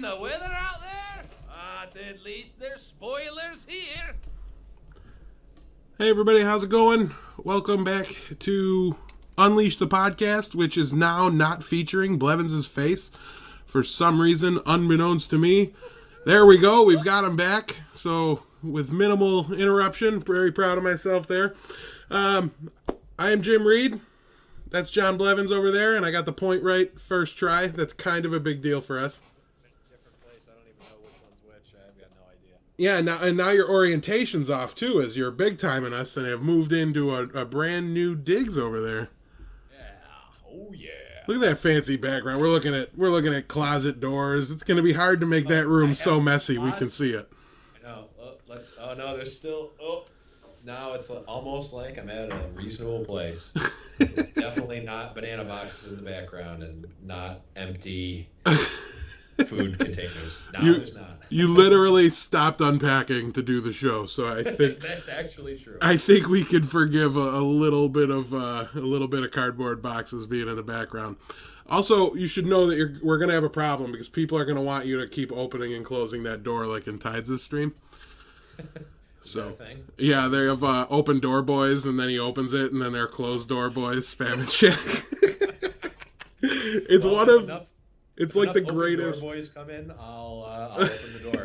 the weather out there? At least there's spoilers here. Hey everybody, how's it going? Welcome back to Unleash the Podcast, which is now not featuring Blevins' face for some reason, unbeknownst to me. There we go, we've got him back. So, with minimal interruption, very proud of myself there. I am Jim Reed. That's John Blevins over there, and I got the point right first try. That's kind of a big deal for us. Different place. I don't even know which one's which. I've got no idea. Yeah, now your orientation's off too, as you're big timing us and have moved into a brand new digs over there. Yeah. Oh yeah. Look at that fancy background. We're looking at closet doors. It's going to be hard to make that room so messy we can see it. I know. Oh no, there's still. Oh, now it's almost like I'm at a reasonable place. It's definitely not banana boxes in the background and not empty food containers. No, there's not. You literally stopped unpacking to do the show, so I think that's actually true. I think we could forgive a little bit of cardboard boxes being in the background. Also, you should know that we're going to have a problem because people are going to want you to keep opening and closing that door like in Tides' stream. So, yeah, they have open door boys, and then he opens it, and then they're closed door boys spamming shit. It's like the greatest. Door boys come in, I'll open the door.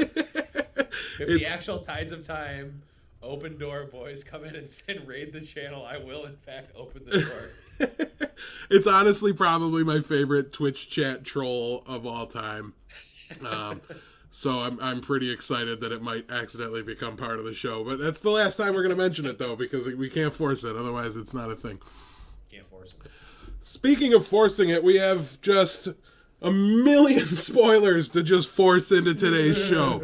If the actual Tides of Time open door boys come in and raid the channel, I will in fact open the door. It's honestly probably my favorite Twitch chat troll of all time. So I'm pretty excited that it might accidentally become part of the show. But that's the last time we're going to mention it, though, because we can't force it. Otherwise, it's not a thing. Can't force it. Speaking of forcing it, we have just a million spoilers to just force into today's show.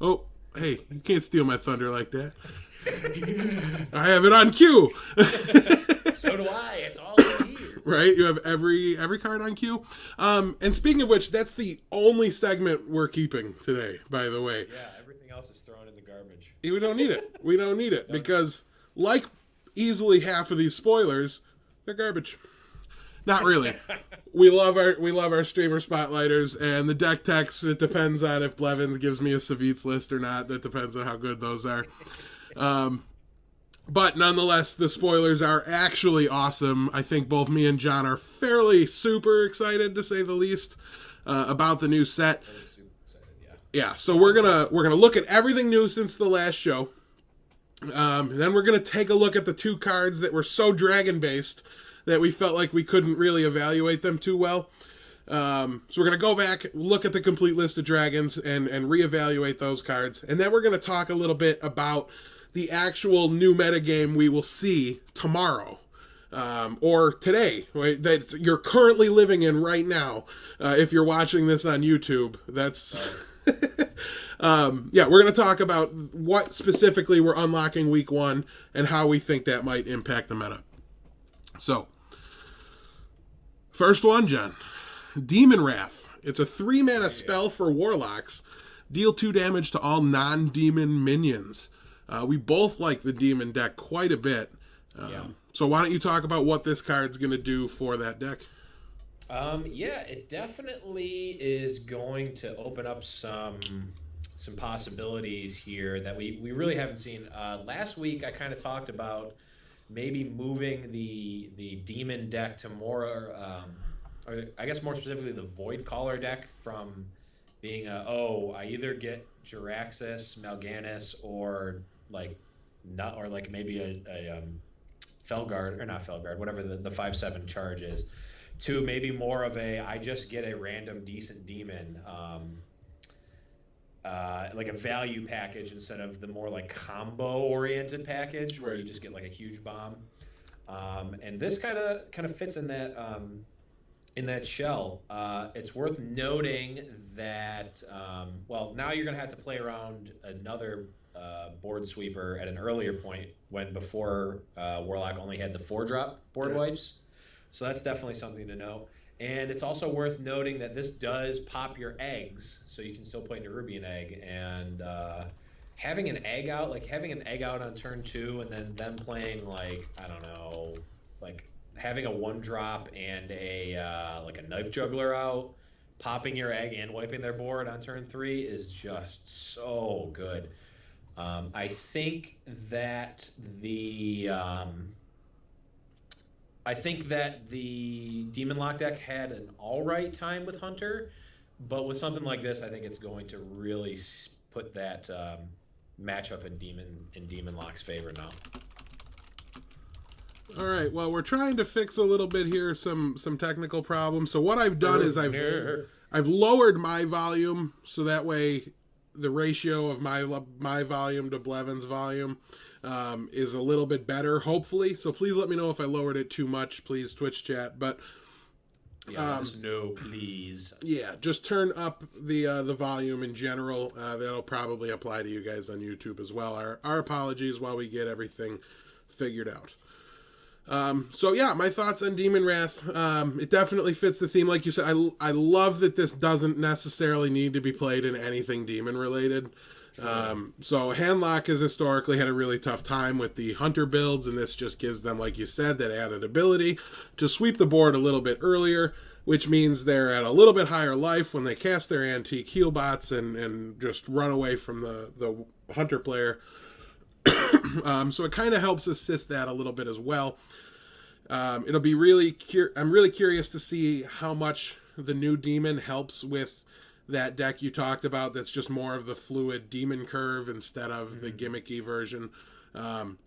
Oh, hey, you can't steal my thunder like that. I have it on cue. So do I. It's all in here. Right? You have every card on cue. And speaking of which, that's the only segment we're keeping today, by the way. Yeah, everything else is thrown in the garbage. We don't need it. We don't need it because, like easily half of these spoilers, they're garbage. Not really. We love our streamer spotlighters and the deck techs. It depends on if Blevins gives me a Savitz list or not. That depends on how good those are. But nonetheless, the spoilers are actually awesome. I think both me and John are fairly super excited, to say the least, about the new set. Super excited, yeah. So we're gonna look at everything new since the last show. Then we're gonna take a look at the two cards that were so dragon based that we felt like we couldn't really evaluate them too well. So we're gonna go back, look at the complete list of dragons, and reevaluate those cards, and then we're gonna talk a little bit about the actual new metagame we will see tomorrow, or today, right, that you're currently living in right now. If you're watching this on YouTube, that's... we're going to talk about what specifically we're unlocking week 1 and how we think that might impact the meta. So, first one, John. Demon Wrath. It's a 3-mana spell for Warlocks. Deal 2 damage to all non-demon minions. We both like the demon deck quite a bit. So why don't you talk about what this card's going to do for that deck? It definitely is going to open up some possibilities here that we really haven't seen. Last week I kind of talked about maybe moving the demon deck to more, or I guess more specifically the Void Caller deck from being I either get Jaraxxus, Mal'Ganis, or maybe a Felguard, or not Felguard, whatever the 5/7 charge is, to maybe more of I just get a random decent demon, like a value package instead of the more like combo oriented package where you just get like a huge bomb. And this kind of fits in that shell. It's worth noting that now you're gonna have to play around another board sweeper at an earlier point when before Warlock only had the 4-drop board wipes. So that's definitely something to know. And it's also worth noting that this does pop your eggs, so you can still play Nerubian Egg. And having an egg out on turn 2 and then them playing having a 1-drop and a Knife Juggler out popping your egg and wiping their board on turn 3 is just so good. I think that the Demon Lock deck had an all right time with Hunter, but with something like this, I think it's going to really put that matchup in Demon Lock's favor now. All right. Well, we're trying to fix a little bit here, some technical problems. So what I've done is I've lowered my volume so that way the ratio of my volume to Blevin's volume is a little bit better, hopefully. So please let me know if I lowered it too much, please, Twitch chat. But yeah, no, please. Yeah, just turn up the volume in general. That'll probably apply to you guys on YouTube as well. Our apologies while we get everything figured out. So yeah, my thoughts on Demon Wrath. It definitely fits the theme, like you said. I love that this doesn't necessarily need to be played in anything demon related. So Handlock has historically had a really tough time with the Hunter builds, and this just gives them, like you said, that added ability to sweep the board a little bit earlier, which means they're at a little bit higher life when they cast their antique heal bots and just run away from the Hunter player. So it kind of helps assist that a little bit as well. It'll be I'm really curious to see how much the new demon helps with that deck you talked about. That's just more of the fluid demon curve instead of the gimmicky version. I'm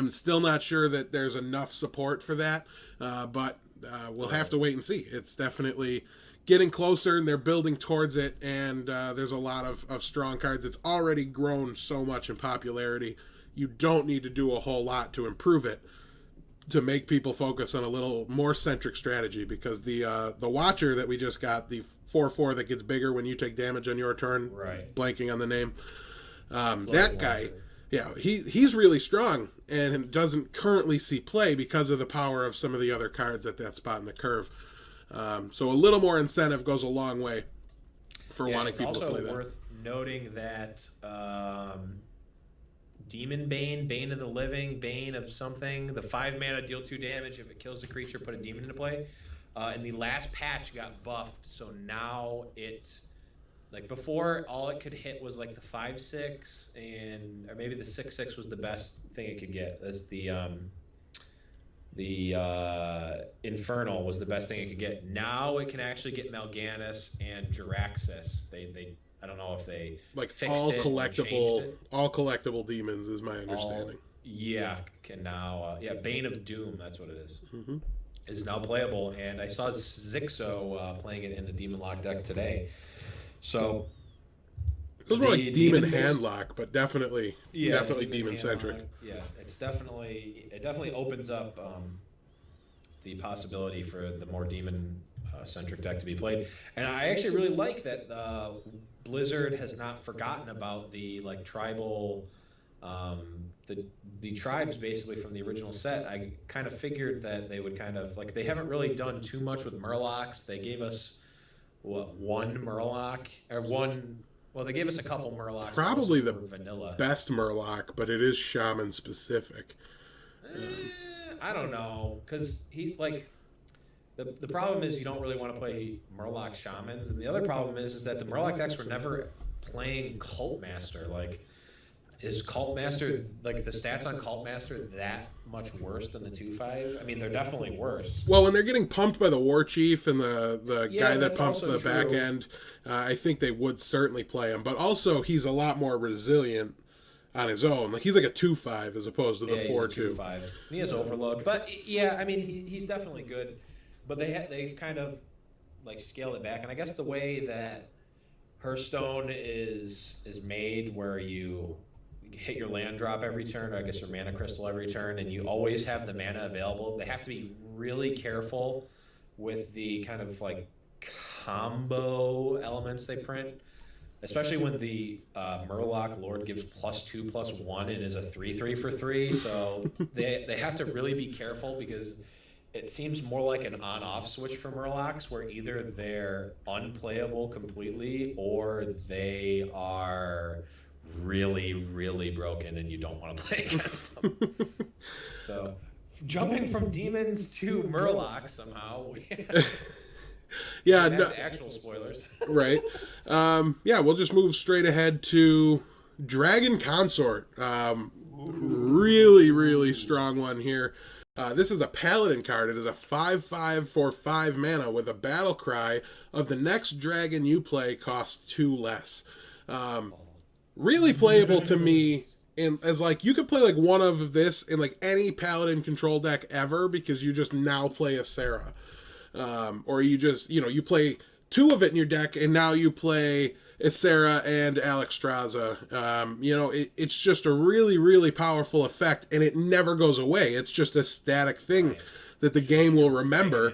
still not sure that there's enough support for that, but we'll have to wait and see. It's definitely getting closer, and they're building towards it, and there's a lot of strong cards. It's already grown so much in popularity. You don't need to do a whole lot to improve it, to make people focus on a little more centric strategy, because the Watcher that we just got, the 4/4 that gets bigger when you take damage on your turn, right? Blanking on the name. That guy, Watcher. Yeah, he's really strong and doesn't currently see play because of the power of some of the other cards at that spot in the curve. So a little more incentive goes a long way for wanting people to play that. It's also worth noting that Demon Bane, Bane of the Living, Bane of something, the 5 mana, deal 2 damage. If it kills a creature, put a demon into play. And the last patch got buffed, so now it's like before, all it could hit was like the 5/6, or maybe the 6/6 was the best thing it could get. That's the Infernal was the best thing it could get. Now it can actually get Mal'Ganis and Jaraxxus. They I don't know if they like fixed all it collectible demons is my understanding. Can now Bane of Doom, that's what it is. Mm-hmm. Is now playable, and I saw Zixo playing it in the Demon Lock deck today. So those were like demon handlock, but definitely demon centric. Yeah, it definitely opens up the possibility for the more demon centric deck to be played. And I actually really like that Blizzard has not forgotten about the like tribal the tribes basically from the original set. I kind of figured that they would kind of like, they haven't really done too much with Murlocs. They gave us one Murloc or one. Well, they gave us a couple Murlocs. Probably the vanilla best Murloc, but it is shaman specific. I don't know, because he like the problem is you don't really want to play Murloc shamans, and the other problem is that the Murloc decks were never playing Cult Master. Like, is Cult Master, like the stats on Cult Master that much worse than the 2/5? I mean, they're definitely worse. Well, when they're getting pumped by the War Chief and the guy that pumps the back end, I think they would certainly play him. But also, he's a lot more resilient on his own. Like, he's like a 2/5 as opposed to the 4/2. 2/5. He has overload, but yeah, I mean, he's definitely good. But they've kind of like scaled it back, and I guess the way that Hearthstone is made, where you hit your land drop every turn, or I guess your mana crystal every turn, and you always have the mana available. They have to be really careful with the kind of like combo elements they print, especially when the Murloc Lord gives +2/+1 and is a 3/3 for 3. So they have to really be careful, because it seems more like an on-off switch for Murlocs, where either they're unplayable completely or they are really, really broken and you don't want to play against them. So jumping from demons to Murlocs somehow. Yeah, Back no, to actual spoilers. right. Yeah, we'll just move straight ahead to Dragon Consort. Really, really strong one here. This is a Paladin card. It is a 5/5 for 5 mana with a battle cry of the next dragon you play costs 2 less. Really playable to me. And as like you could play like one of this in like any Paladin control deck ever because you just now play a Sarah. Or you just, you play 2 of it in your deck and now you play Isera and Alexstrasza. It's just a really, really powerful effect and it never goes away. It's just a static thing that the game will remember.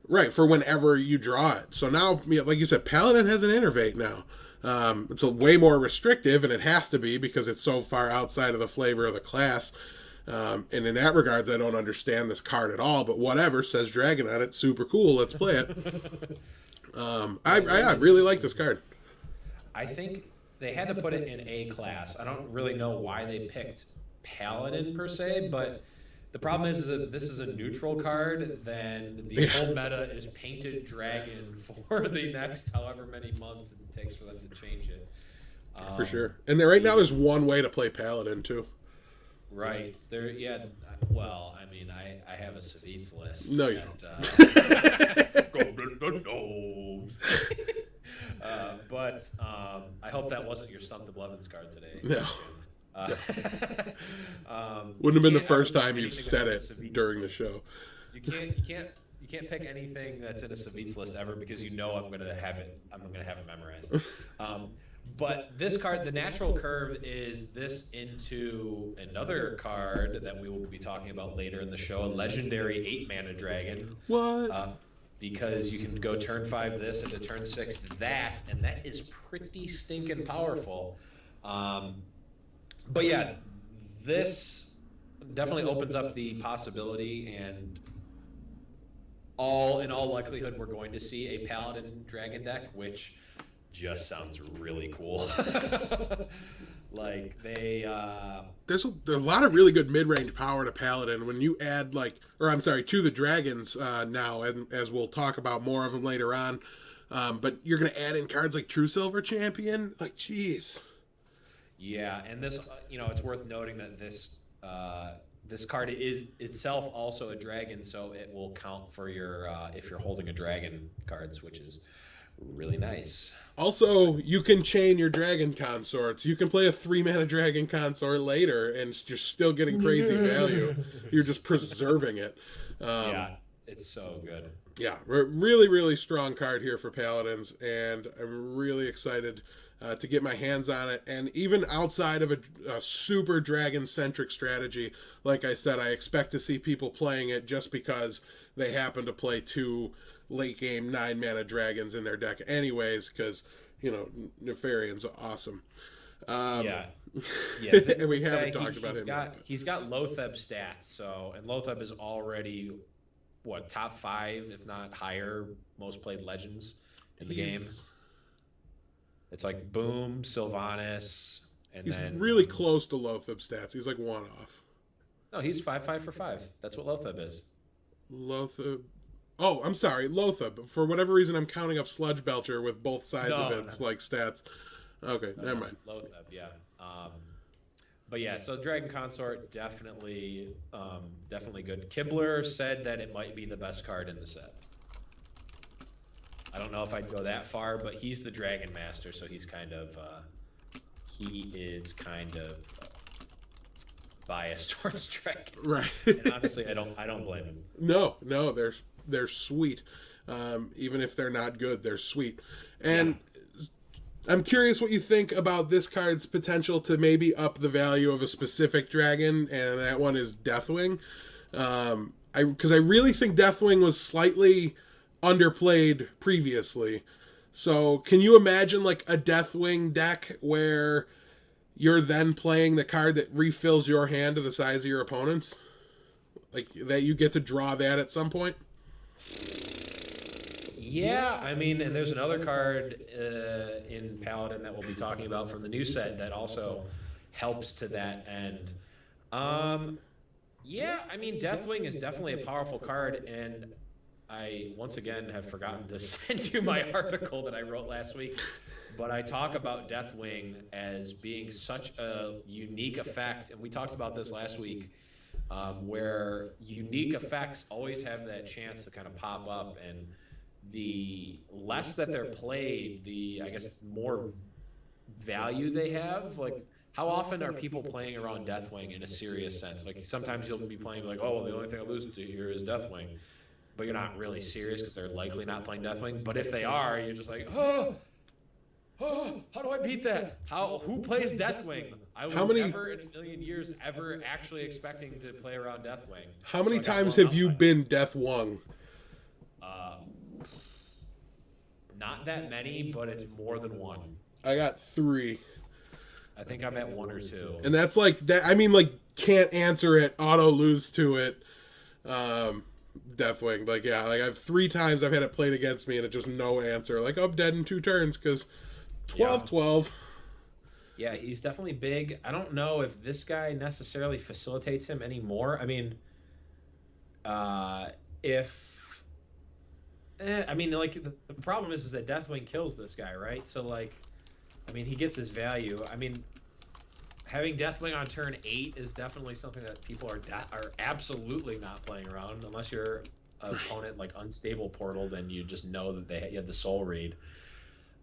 Right, for whenever you draw it. So now, like you said, Paladin has an Innervate now. It's a way more restrictive, and it has to be because it's so far outside of the flavor of the class. And in that regards, I don't understand this card at all. But whatever, says Dragon on it. Super cool. Let's play it. I really like this card. I think they had to put it in A class. I don't really know why they picked Paladin per se, but the problem is that this is a neutral card. Then the whole meta is painted dragon for the next however many months it takes for them to change it. For sure. And right now there's one way to play Paladin too. Right. There. Yeah. Well, I mean, I have a Savitz list. No, you don't. But I hope that wasn't your Stump the Blevins card today. No. Wouldn't have been the first time you've said it during the show. You can't pick anything that's in a Savitz list ever because I'm gonna have it memorized. But this card, the natural curve, is this into another card that we will be talking about later in the show, a legendary 8-mana dragon. What? Because you can go turn 5 this into turn 6 that, and that is pretty stinking powerful. But yeah, this definitely opens up the possibility, and in all likelihood, we're going to see a Paladin Dragon deck, which just sounds really cool. Like there's a lot of really good mid-range power to Paladin when you add to the dragons now, and as we'll talk about more of them later on. But you're gonna add in cards like True Silver Champion, like jeez. Yeah, and this, it's worth noting that this card is itself also a dragon, so it will count for your if you're holding a dragon cards, which is really nice. Also, you can chain your dragon consorts. You can play a 3-mana dragon consort later, and you're still getting crazy value. You're just preserving it. Yeah, it's so good. Yeah, really, really strong card here for Paladins, and I'm really excited to get my hands on it. And even outside of a super dragon-centric strategy, like I said, I expect to see people playing it just because they happen to play 2 late-game 9-mana dragons in their deck anyways, because, Nefarian's awesome. Yeah. And we haven't talked about him yet. He's got Lotheb stats, and Lotheb is already, top 5, if not higher, most played legends in the game. It's like Boom, Sylvanas, and he's then... really close to Lotheb stats. He's like 1 off. No, he's 5/5 for 5. That's what Lotheb is. Lotheb... Oh, I'm sorry, Lotheb. For whatever reason, I'm counting up Sludge Belcher with both sides of its stats. Okay, never mind. Lotheb, yeah. But yeah, so Dragon Consort definitely good. Kibler said that it might be the best card in the set. I don't know if I'd go that far, but he's the Dragon Master, so he's kind of biased towards dragons. Right. And honestly, I don't blame him. No, they're sweet. Even if they're not good, they're sweet. And I'm curious what you think about this card's potential to maybe up the value of a specific dragon, and that one is Deathwing. Because I really think Deathwing was slightly underplayed previously. So can you imagine like a Deathwing deck where you're then playing the card that refills your hand to the size of your opponent's? Like that you get to draw that at some point? Yeah, I mean, and there's another card in Paladin that we'll be talking about from the new set that also helps to that end. Yeah, I mean, Deathwing is definitely a powerful card, and I once again have forgotten to send you my article that I wrote last week, but I talk about Deathwing as being such a unique effect, and we talked about this last week, where unique effects always have that chance to kind of pop up, and the less that they're played, the, I guess, more value they have. Like, how often are people playing around Deathwing in a serious sense? Like, sometimes you'll be playing like, oh, well, the only thing I lose to here is Deathwing, but you're not really serious because they're likely not playing Deathwing. But if they are, you're just like, how do I beat that? Who plays Deathwing? I was never in a million years ever actually expecting to play around Deathwing. How many times have you been Deathwung? Not that many, but it's more than one. I got 3. I think I'm at 1 or 2. And that's like that. I mean, like, can't answer it, auto lose to it. Deathwing, like, yeah, like I've 3 times I've had it played against me and it just no answer. Like, I'm dead in 2 turns because 12-12. Yeah, he's definitely big. I don't know if this guy necessarily facilitates him anymore. I mean, like, the problem is that Deathwing kills this guy, right? So, like, I mean, he gets his value. I mean, having Deathwing on turn 8 is definitely something that people are absolutely not playing around, unless your opponent, like, unstable portaled and you just know that you have the soul read.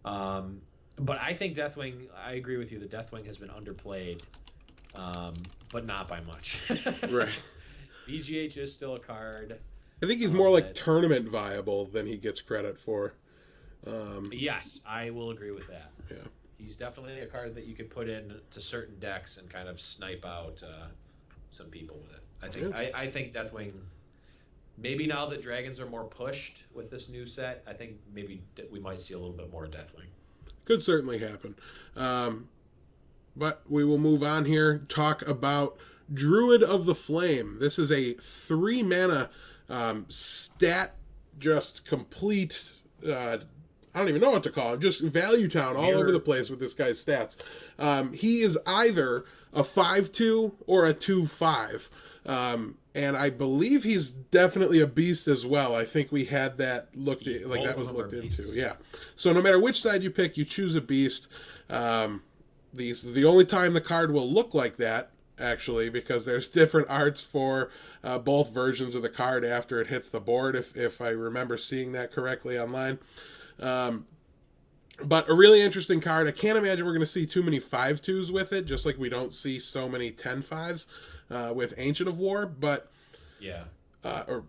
But I think Deathwing, I agree with you, that Deathwing has been underplayed, but not by much. Right. BGH is still a card. I think he's more like tournament viable than he gets credit for. Yes, I will agree with that. Yeah. He's definitely a card that you could put in to certain decks and kind of snipe out some people with it. I think Deathwing, maybe now that dragons are more pushed with this new set, I think maybe we might see a little bit more Deathwing. Could certainly happen. But we will move on here, talk about Druid of the Flame. This is a 3 mana stat, just complete, I don't even know what to call him, just value town all over the place with this guy's stats. He is either a 5/2 or a 2/5. And I believe he's definitely a beast as well. I think we had that looked into. Yeah. So no matter which side you pick, you choose a beast. These the only time the card will look like that, actually, because there's different arts for both versions of the card after it hits the board, if I remember seeing that correctly online. But a really interesting card. I can't imagine we're going to see too many 5/2s with it, just like we don't see so many 10/5s with Ancient of War. But yeah, or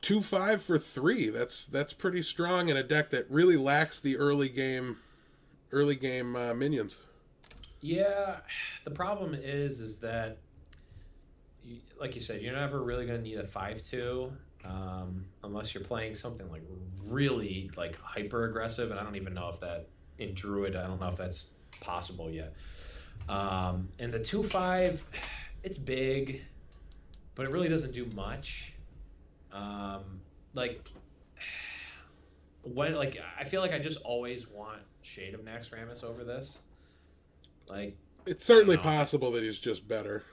2/5 for 3. That's pretty strong in a deck that really lacks the early game minions. Yeah, the problem is that, like you said, you're never really going to need a 5/2 unless you're playing something like really like hyper aggressive, and I don't even know if that in Druid, I don't know if that's possible yet. And the 2/5, it's big, but it really doesn't do much. I feel like I just always want Shade of Naxxramas over this. Like, it's certainly possible that he's just better.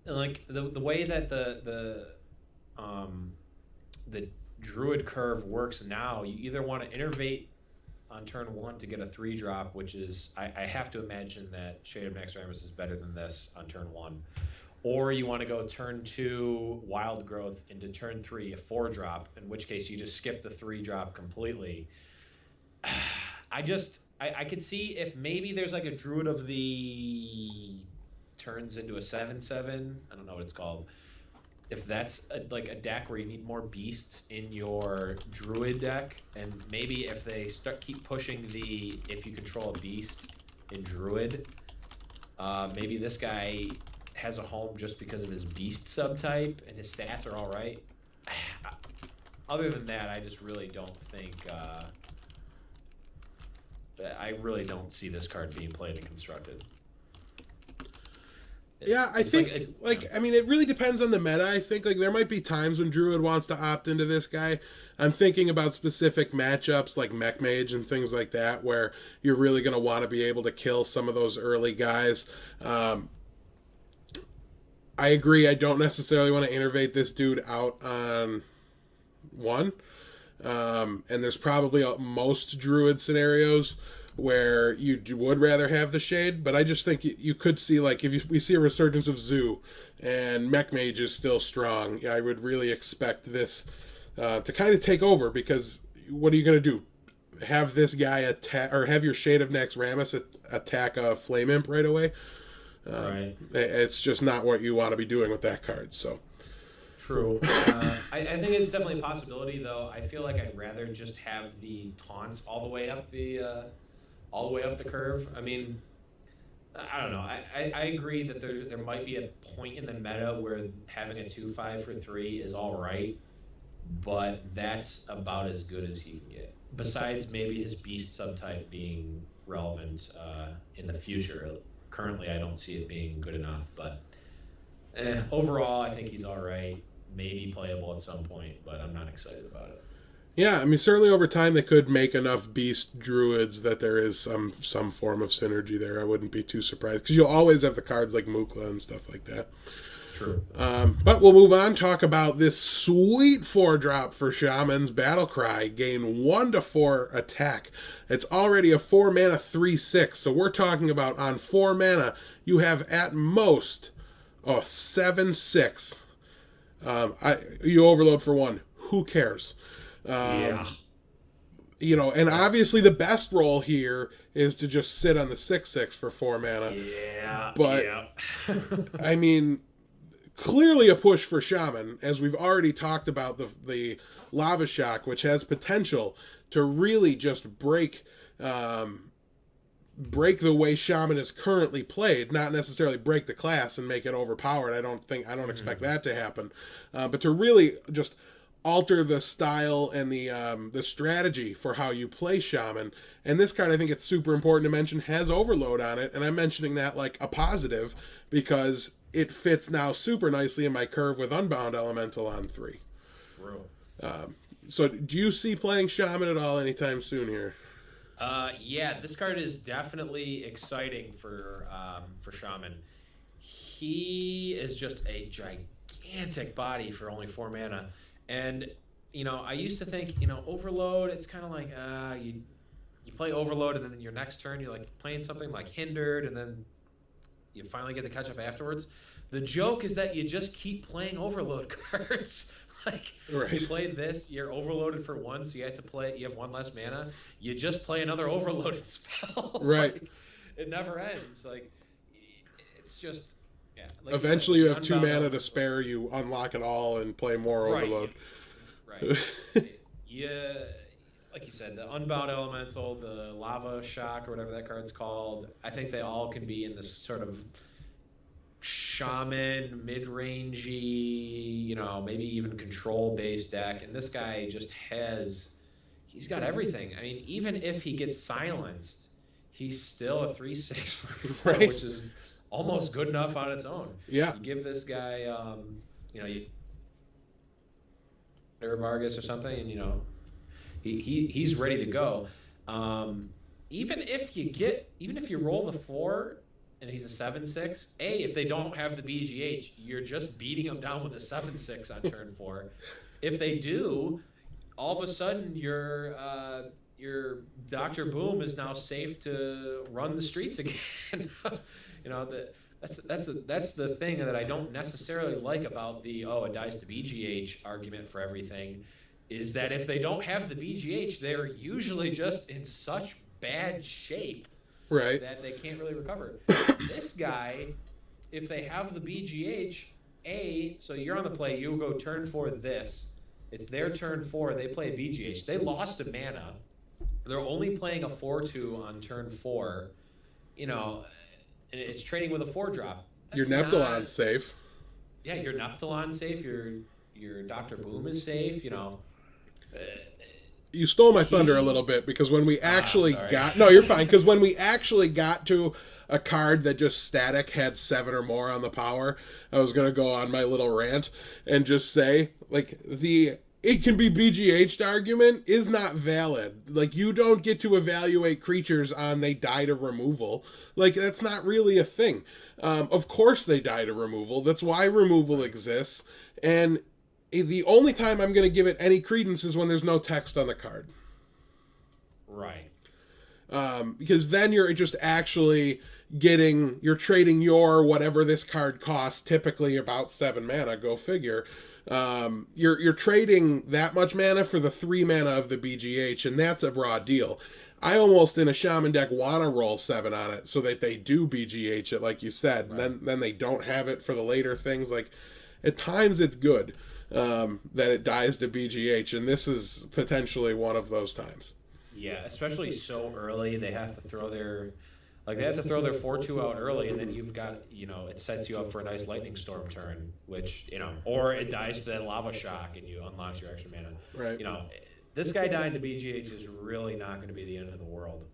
Like the way that the Druid curve works now, you either want to innervate on turn 1 to get a 3-drop, which is I have to imagine that Shade of Naxxramas is better than this on turn 1, or you want to go turn 2 Wild Growth into turn 3 a 4-drop, in which case you just skip the 3-drop completely. I could see if maybe there's like a Druid of the turns into a 7/7. I don't know what it's called. If that's like a deck where you need more beasts in your Druid deck, and maybe if they keep pushing if you control a beast in Druid, maybe this guy has a home just because of his beast subtype and his stats are all right. Other than that, I just really don't think. I really don't see this card being played and constructed. Yeah, I think, I mean, it really depends on the meta. I think, like, there might be times when Druid wants to opt into this guy. I'm thinking about specific matchups like Mech Mage and things like that, where you're really going to want to be able to kill some of those early guys. I agree. I don't necessarily want to innervate this dude out on 1. And there's probably most druid scenarios where you would rather have the shade, but I just think you could see, like, if we see a resurgence of Zoo and Mech Mage is still strong, I would really expect this to kind of take over, because what are you going to do? Have this guy attack, or have your Shade of Naxxramas attack a Flame Imp right away? Right. It's just not what you want to be doing with that card, so. True. I think it's definitely a possibility, though. I feel like I'd rather just have the taunts all the way up the curve. I mean, I don't know. I agree that there might be a point in the meta where having a 2/5 for 3 is all right, but that's about as good as he can get. Besides maybe his beast subtype being relevant in the future. Currently, I don't see it being good enough, but overall, I think he's all right. Maybe playable at some point, but I'm not excited about it. Yeah, I mean, certainly over time they could make enough beast druids that there is some form of synergy there. I wouldn't be too surprised, because you'll always have the cards like Mukla and stuff like that. True. But we'll move on, talk about this sweet 4-drop for Shaman's Battlecry. Gain 1/4 attack. It's already a 4-mana 3/6, so we're talking about on 4 mana, you have at most 7/6. You overload for 1. Who cares? Yeah. You know, and obviously the best role here is to just sit on the 6/6 for 4 mana. Yeah. But, yeah. I mean, clearly a push for Shaman, as we've already talked about the Lava Shock, which has potential to really just break the way Shaman is currently played, not necessarily break the class and make it overpowered. I don't expect that to happen, but to really just alter the style and the strategy for how you play Shaman. And this card, I think it's super important to mention, has Overload on it, and I'm mentioning that like a positive because it fits now super nicely in my curve with Unbound Elemental on 3. True. So do you see playing Shaman at all anytime soon here? Yeah, this card is definitely exciting for Shaman. He is just a gigantic body for only 4 mana. And, you know, I used to think, you know, Overload, it's kind of like, you play Overload, and then your next turn you're like playing something like Hindered, and then you finally get to catch up afterwards. The joke is that you just keep playing Overload cards. Like, right. You played this, you're overloaded for 1, so you have 1 less mana. You just play another overloaded spell. Right. Like, it never ends. Like, it's just, yeah. Like eventually you have 2 Unbound mana to Elemental. spare, you unlock it all and play more Right. Overload. Right. Yeah, like you said, the Unbound Elemental, the Lava Shock, or whatever that card's called, I think they all can be in this sort of Shaman, mid-rangey, you know, maybe even control-based deck. And this guy he's got everything. I mean, even if he gets silenced, he's still a 3/6 for 4, Right. which is almost good enough on its own. Yeah. You give this guy, you know, Vargas or something, and, you know, he's ready to go. Even if you roll the 4 and he's a 7/6, if they don't have the BGH, you're just beating them down with a 7/6 on turn 4. If they do, all of a sudden your Dr. Boom is now safe to run the streets again. You know, that's the thing that I don't necessarily like about the it dies to BGH argument for everything, is that if they don't have the BGH, they're usually just in such bad shape Right. that they can't really recover. This guy, if they have the BGH, so you're on the play, you go turn 4 this. It's their turn 4, they play BGH. They lost a mana. They're only playing a 4/2 on turn 4. You know, and it's trading with a 4-drop. Your Neptulon's safe. Yeah, your Neptulon's safe. Your Dr. Boom is safe. You know. You stole my thunder a little bit, because when we actually sorry. no, you're fine, because when we actually got to a card that just static had 7 or more on the power, I was going to go on my little rant and just say, like, it can be BGH'd argument is not valid. Like, you don't get to evaluate creatures on they die to removal. Like, that's not really a thing. Of course they die to removal. That's why removal exists. And The only time I'm going to give it any credence is when there's no text on the card. Right. Because then you're just actually you're trading your whatever this card costs, typically about 7 mana, go figure. You're trading that much mana for the 3 mana of the BGH, and that's a raw deal. I almost in a Shaman deck want to roll 7 on it so that they do BGH it, like you said. Right. And then they don't have it for the later things. Like, at times it's good that it dies to BGH, and this is potentially one of those times. Yeah, especially so early. They have to throw their 4/2 out early, and then you've got, it sets you up for a nice Lightning Storm turn, which, or it dies to that Lava Shock and you unlock your extra mana. Right. This guy dying to BGH is really not going to be the end of the world.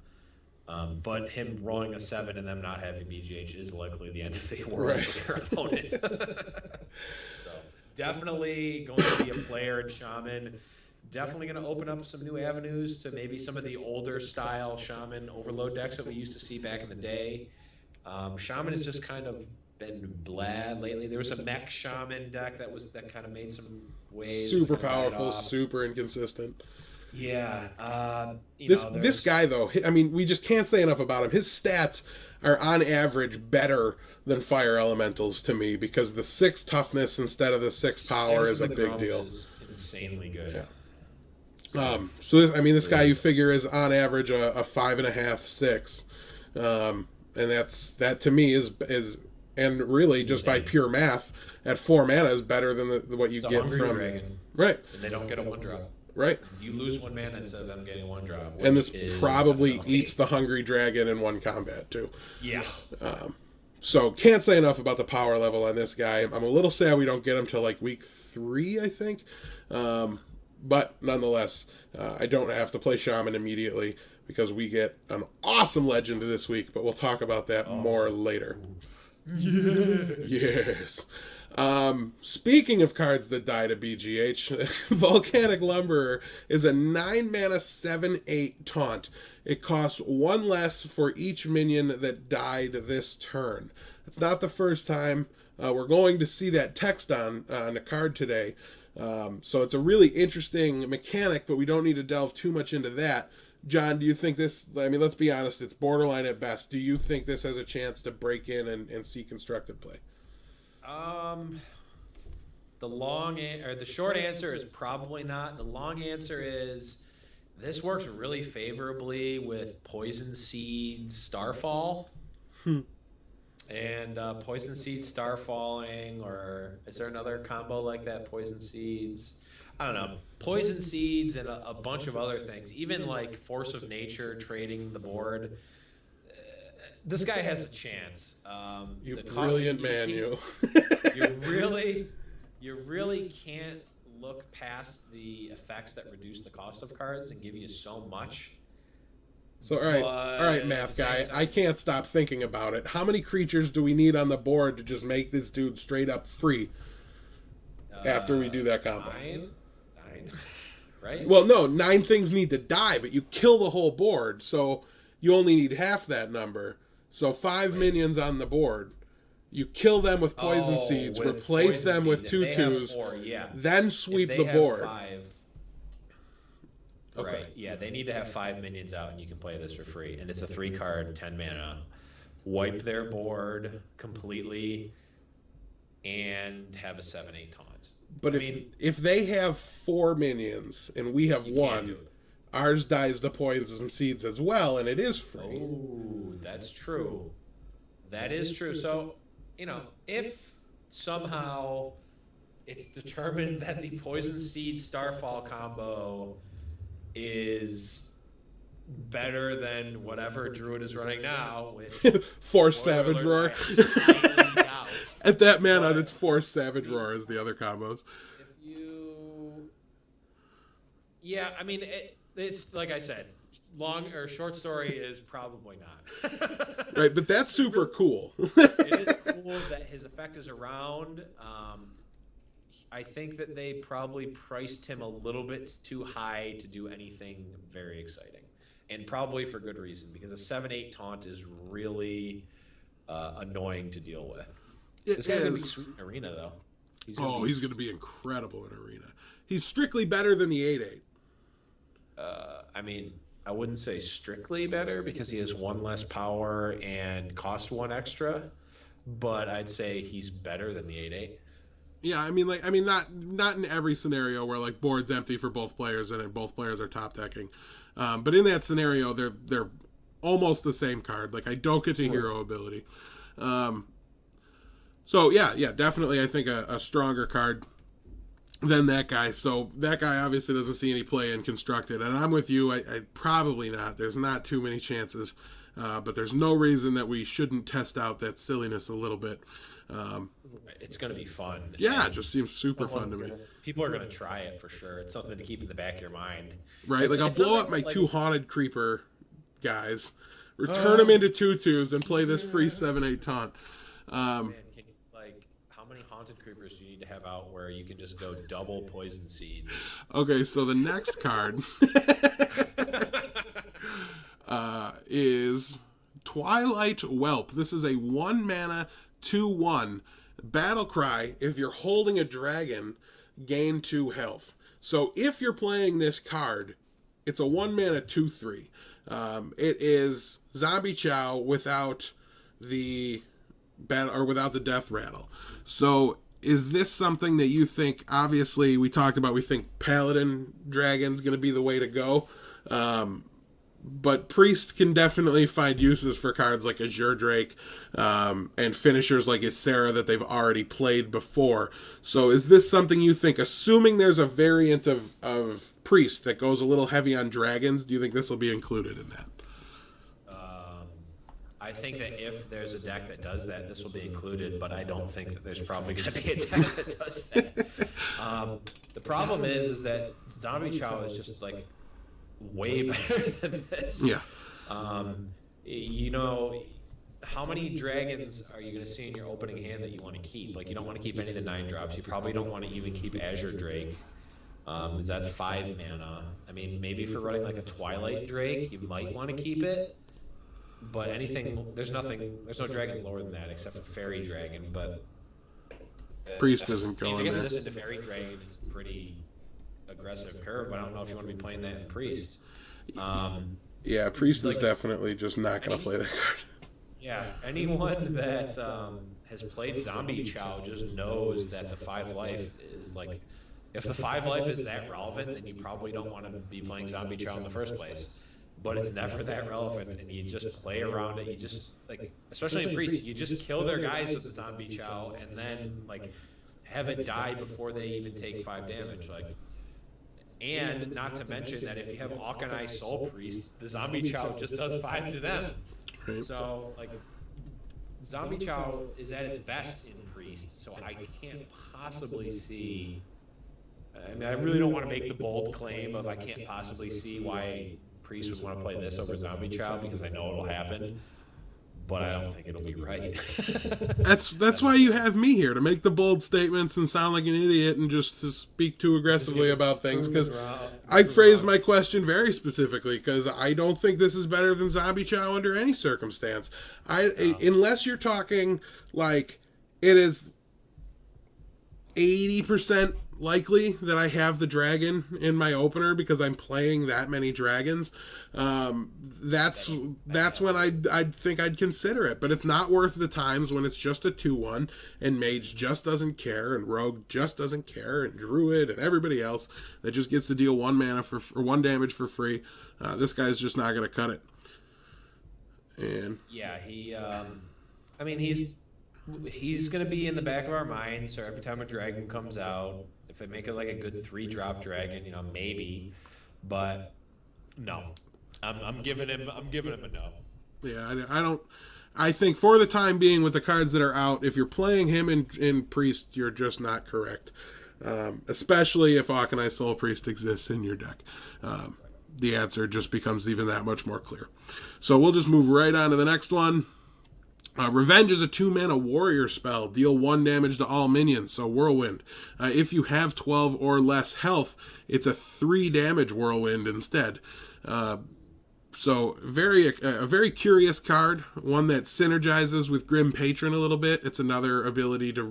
But him rolling a 7 and them not having BGH is likely the end of the world for their opponent. So definitely going to be a player in Shaman. Definitely going to open up some new avenues to maybe some of the older style Shaman overload decks that we used to see back in the day. Shaman has just kind of been blah lately. There was a mech Shaman deck that kind of made some waves. Super powerful, super inconsistent. Yeah. This guy, though, I mean, we just can't say enough about him. His stats are on average better than Fire Elementals to me, because the 6 toughness instead of the 6 power is a big deal. Is insanely good. Yeah. This guy you figure is on average a 5.5, 6, and that to me is and really just by pure math at 4 mana is better than what you get from Dragon. Right. And they don't get a 1-drop. Right. You lose 1 mana instead of them getting 1-drop. And this probably eats the Hungry Dragon in one combat too. Yeah. So can't say enough about the power level on this guy. I'm a little sad we don't get him till like week 3, I think. But nonetheless, I don't have to play Shaman immediately because we get an awesome legend this week, but we'll talk about that more later. Yeah. Yes. Speaking of cards that die to BGH, Volcanic Lumberer is a 9 mana 7/8 taunt. It costs 1 less for each minion that died this turn. It's not the first time. We're going to see that text on a card today. So it's a really interesting mechanic, but we don't need to delve too much into that. John, do you think this, let's be honest, it's borderline at best. Do you think this has a chance to break in and see constructed play? The short answer is probably not. The long answer is this works really favorably with Poison Seed Starfall. And Poison Seeds Starfalling, or is there another combo like that? Poison Seeds, I don't know. Poison Seeds and a bunch of other things. Even like Force of Nature trading the board. This guy has a chance. You brilliant man, you. You really can't look past the effects that reduce the cost of cards and give you so much. So, all right, math guy, I can't stop thinking about it. How many creatures do we need on the board to just make this dude straight up free after we do that combo? 9, right? Well, no, 9 things need to die, but you kill the whole board, so you only need half that number. So 5 minions on the board. You kill them with Poison Seeds, replace them with 2/2s, then sweep the board. 5, okay. Right, yeah, they need to have 5 minions out, and you can play this for free. And it's a 3-card, 10 mana. Wipe their board completely, and have a 7/8 taunt. But if they have 4 minions and we have 1, ours dies to Poison Seeds as well, and it is free. Oh, that's true. That is true. So, if somehow it's determined that the Poison Seed Starfall combo is better than whatever Druid is running now, which Force Savage Roar. At that mana, it's Force Savage Roar is the other combos. It's like I said, long or short story is probably not. Right, but that's super cool. It is cool that his effect is around. I think that they probably priced him a little bit too high to do anything very exciting. And probably for good reason, because a 7/8 taunt is really annoying to deal with. This guy's going to be sweet in Arena, though. He's going to be incredible in Arena. He's strictly better than the 8/8. I mean, I wouldn't say strictly better because he has one less power and cost one extra, but I'd say he's better than the 8/8. Yeah, I mean, not in every scenario where like board's empty for both players and both players are top decking, but in that scenario, they're almost the same card. Like I don't get to hero ability. So yeah, definitely. I think a stronger card than that guy. So that guy obviously doesn't see any play in Constructed, and I'm with you. I probably not. There's not too many chances, but there's no reason that we shouldn't test out that silliness a little bit. It's going to be fun. Yeah, it just seems super fun to me. People are going to try it for sure. It's something to keep in the back of your mind. Right, like I'll blow up my two Haunted Creeper guys, return them into 2/2s, and play this free 7/8 taunt. Man, how many Haunted Creepers do you need to have out where you can just go double Poison Seeds? Okay, so the next card is Twilight Whelp. This is a 1-mana 2/1 battle cry. If you're holding a dragon, gain 2 health. So if you're playing this card, it's a 1-mana 2/3. It is Zombie Chow without the battle or without the death rattle. So is this something that you think? Obviously, we talked about. We think Paladin Dragon's going to be the way to go. But Priest can definitely find uses for cards like Azure Drake and finishers like Ysera that they've already played before. So is this something you think, assuming there's a variant of Priest that goes a little heavy on dragons, do you think this will be included in that? I think that if there's a deck that does that, this will be included, but I don't think that there's probably going to be a deck that does that. The problem is that Zombie Chow is just like way better than this. Yeah. You know, how many dragons are you going to see in your opening hand that you want to keep? Like, you don't want to keep any of the 9-drops. You probably don't want to even keep Azure Drake. That's 5 mana. I mean, maybe for running like a Twilight Drake, you might want to keep it. But there's no dragons lower than that except for Fairy Dragon. But Priest isn't going I guess there. this into Fairy Dragon is pretty aggressive curve, but I don't know if you want to be playing that in Priest. Yeah, Priest is definitely just not going to play that card. Yeah, anyone that has played Zombie Chow just knows that the 5 life is like, if the 5 life is that relevant, then you probably don't want to be playing Zombie Chow in the first place. But it's never that relevant, and you just play around it. You just, like, especially in Priest, you just kill their guys with the Zombie Chow, and then, like, have it die before they even take 5 damage. Like, and not to mention that if you have Auchenai Soul Priest, the Zombie Chow just does 5 to them. Right. So, like, Zombie Chow is at its best in Priest, so I can't possibly see. I mean, I really don't want to make the bold claim of I can't possibly see why Priest would want to play this over Zombie Chow, because I know it'll happen, but I don't think it'll be right. That's why you have me here, to make the bold statements and sound like an idiot and just to speak too aggressively about things, because I phrased my question very specifically, because I don't think this is better than Zombie Chow under any circumstance. Unless you're talking like it is 80% likely that I have the dragon in my opener because I'm playing that many dragons. That's when I'd think I'd consider it, but it's not worth the times when it's just a 2/1 and Mage just doesn't care and Rogue just doesn't care and Druid and everybody else that just gets to deal 1 mana or 1 damage for free. This guy's just not going to cut it. And yeah, I mean, he's going to be in the back of our minds. So every time a dragon comes out, if they make it like a good 3-drop dragon, you know, maybe, but no, I'm giving him a no. Yeah, I don't. I think for the time being, with the cards that are out, if you're playing him in Priest, you're just not correct. Especially if Auchenai Soul Priest exists in your deck. The answer just becomes even that much more clear. So we'll just move right on to the next one. Revenge is a 2-mana warrior spell. Deal 1 damage to all minions, so Whirlwind. If you have 12 or less health, it's a 3 damage Whirlwind instead. So a very curious card, one that synergizes with Grim Patron a little bit. It's another ability to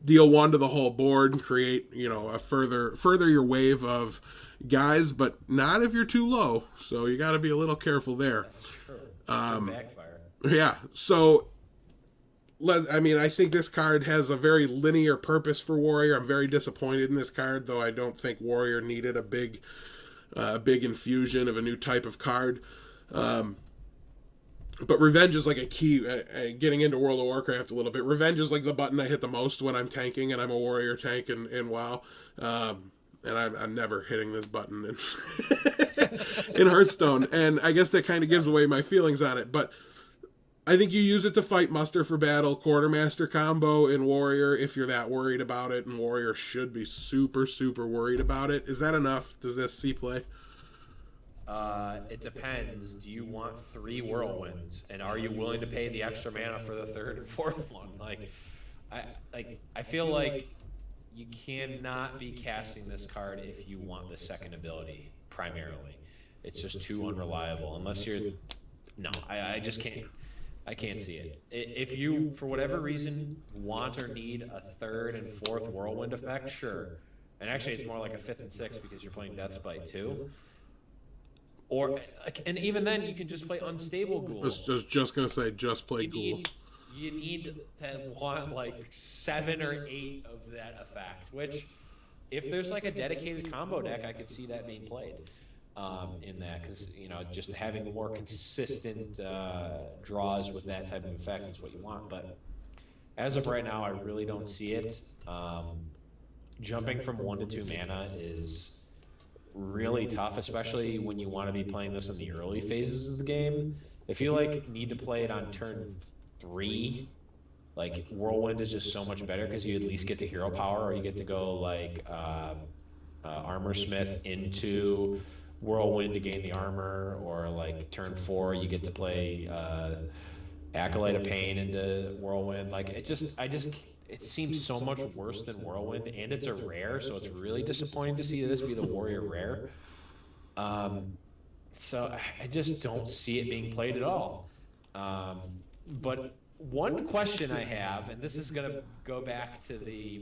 deal 1 to the whole board and create, a further your wave of guys, but not if you're too low. So you got to be a little careful there. That's true. Backfire. Yeah. So I think this card has a very linear purpose for Warrior. I'm very disappointed in this card, though I don't think Warrior needed a big infusion of a new type of card. But Revenge is like a key, getting into World of Warcraft a little bit. Revenge is like the button I hit the most when I'm tanking, and I'm a Warrior tank in WoW. And I'm never hitting this button in Hearthstone. And I guess that kind of gives away my feelings on it. But I think you use it to fight muster for battle, Quartermaster combo in Warrior if you're that worried about it. And Warrior should be super, super worried about it. Is that enough? Does this see play? It depends. Do you want 3 whirlwinds, and are you willing to pay the extra mana for the 3rd and 4th one? I feel like you cannot be casting this card if you want the second ability primarily. It's just too unreliable unless you're. No, I just can't. I can't see it. If you, for whatever reason, want or need a 3rd and 4th whirlwind effect, sure. And actually, it's more like a 5th and 6th because you're playing Deathbite too. And even then, you can just play Unstable Ghoul. I was just gonna say, just play Ghoul. You need to want like 7 or 8 of that effect. Which, if there's like a dedicated combo deck, I could see that being played in that, because just having more consistent draws with that type of effect is what you want. But as of right now, I really don't see it. Jumping from 1 to 2 mana is really tough, especially when you want to be playing this in the early phases of the game. If you need to play it on turn 3, Whirlwind is just so much better because you at least get to hero power, or you get to go Armor Smith into Whirlwind to gain the armor, or turn 4 you get to play Acolyte of Pain into Whirlwind. It seems so much worse than Whirlwind, and it's a rare, so it's really disappointing to see this be the Warrior rare. So I just don't see it being played at all. But one question I have, and this is going to go back to the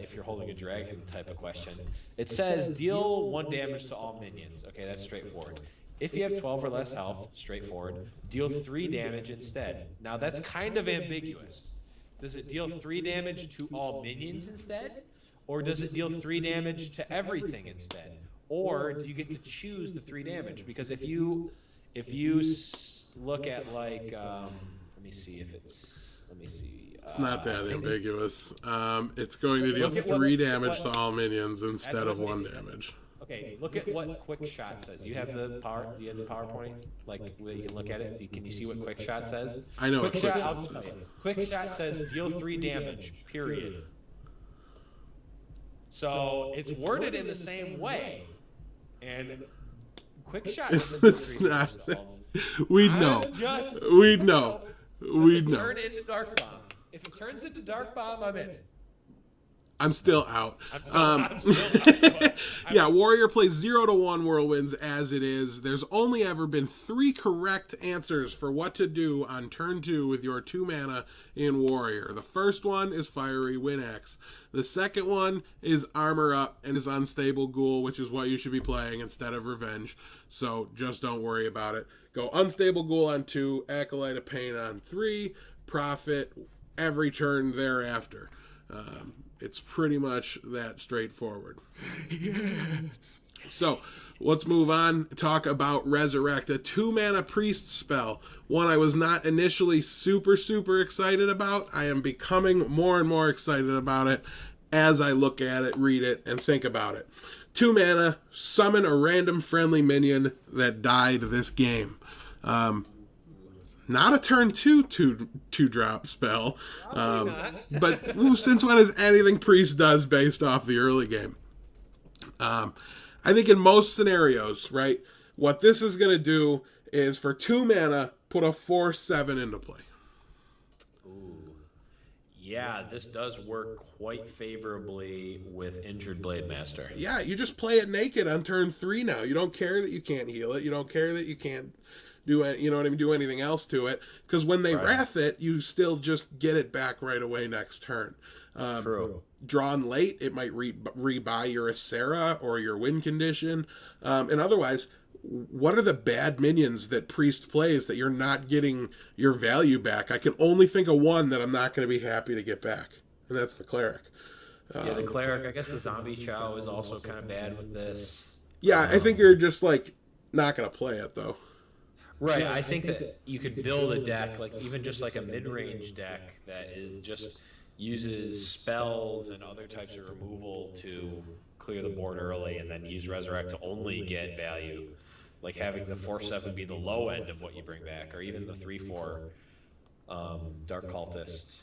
if you're holding a dragon type of question. It says deal 1 damage to all minions. Okay, that's straightforward. If you have 12 or less health, straightforward, deal 3 damage instead. Now that's kind of ambiguous. Does it deal 3 damage to all minions instead? Or does it deal 3 damage to everything instead? Or do you get to choose the 3 damage? Because if you look at let me see. It's not that ambiguous. It's going to deal 3 damage to all minions instead of 1 damage. Okay, look at what Quick Shot says. Do you have the PowerPoint? Where you can look at it? Can you see what Quick Shot says? I know what Quick Shot says. Quick Shot says deal 3 damage, period. So it's worded in the same way. And Quick Shot it's not. We'd know. We'd know. We'd know. Turn into Dark Bomb. If it turns into Dark Bomb, I'm in. I'm still out. I'm still out. Yeah, Warrior plays 0 to 1 whirlwinds as it is. There's only ever been 3 correct answers for what to do on turn 2 with your 2 mana in Warrior. The first one is Fiery Windaxe. The second one is Armor Up and is Unstable Ghoul, which is what you should be playing instead of Revenge. So just don't worry about it. Go Unstable Ghoul on 2, Acolyte of Pain on 3, Prophet every turn thereafter. It's pretty much that straightforward. Yes. So let's move on. Talk about Resurrect, a 2-mana priest spell. One I was not initially super excited about. I am becoming more and more excited about it as I look at it, read it, and think about it. 2 mana, summon a random friendly minion that died this game. Not a turn 2 drop spell. But since when is anything Priest does based off the early game? I think in most scenarios, right, what this is going to do is for 2 mana, put a 4/7 into play. Ooh. Yeah, this does work quite favorably with Injured Blade Master. Yeah, you just play it naked on turn 3 now. You don't care that you can't heal it. You don't care that you can't do it, you know what I mean, do anything else to it, because when they Right. wrath it, you still just get it back right away next turn. True. Drawn late, it might rebuy your Acera or your win condition, and otherwise, what are the bad minions that Priest plays that you're not getting your value back? I can only think of one that I'm not going to be happy to get back, and that's the Cleric. Yeah, the Cleric. I guess the Zombie Chow is also kind of bad with this. Yeah, I think you're just like not going to play it though. Right. I think that you could build a deck, like even just like a mid-range deck that is just uses spells and other types of removal to clear the board early, and then use Resurrect to only get value. Like having the 4/7 be the low end of what you bring back, or even the 3/4 Dark Cultist,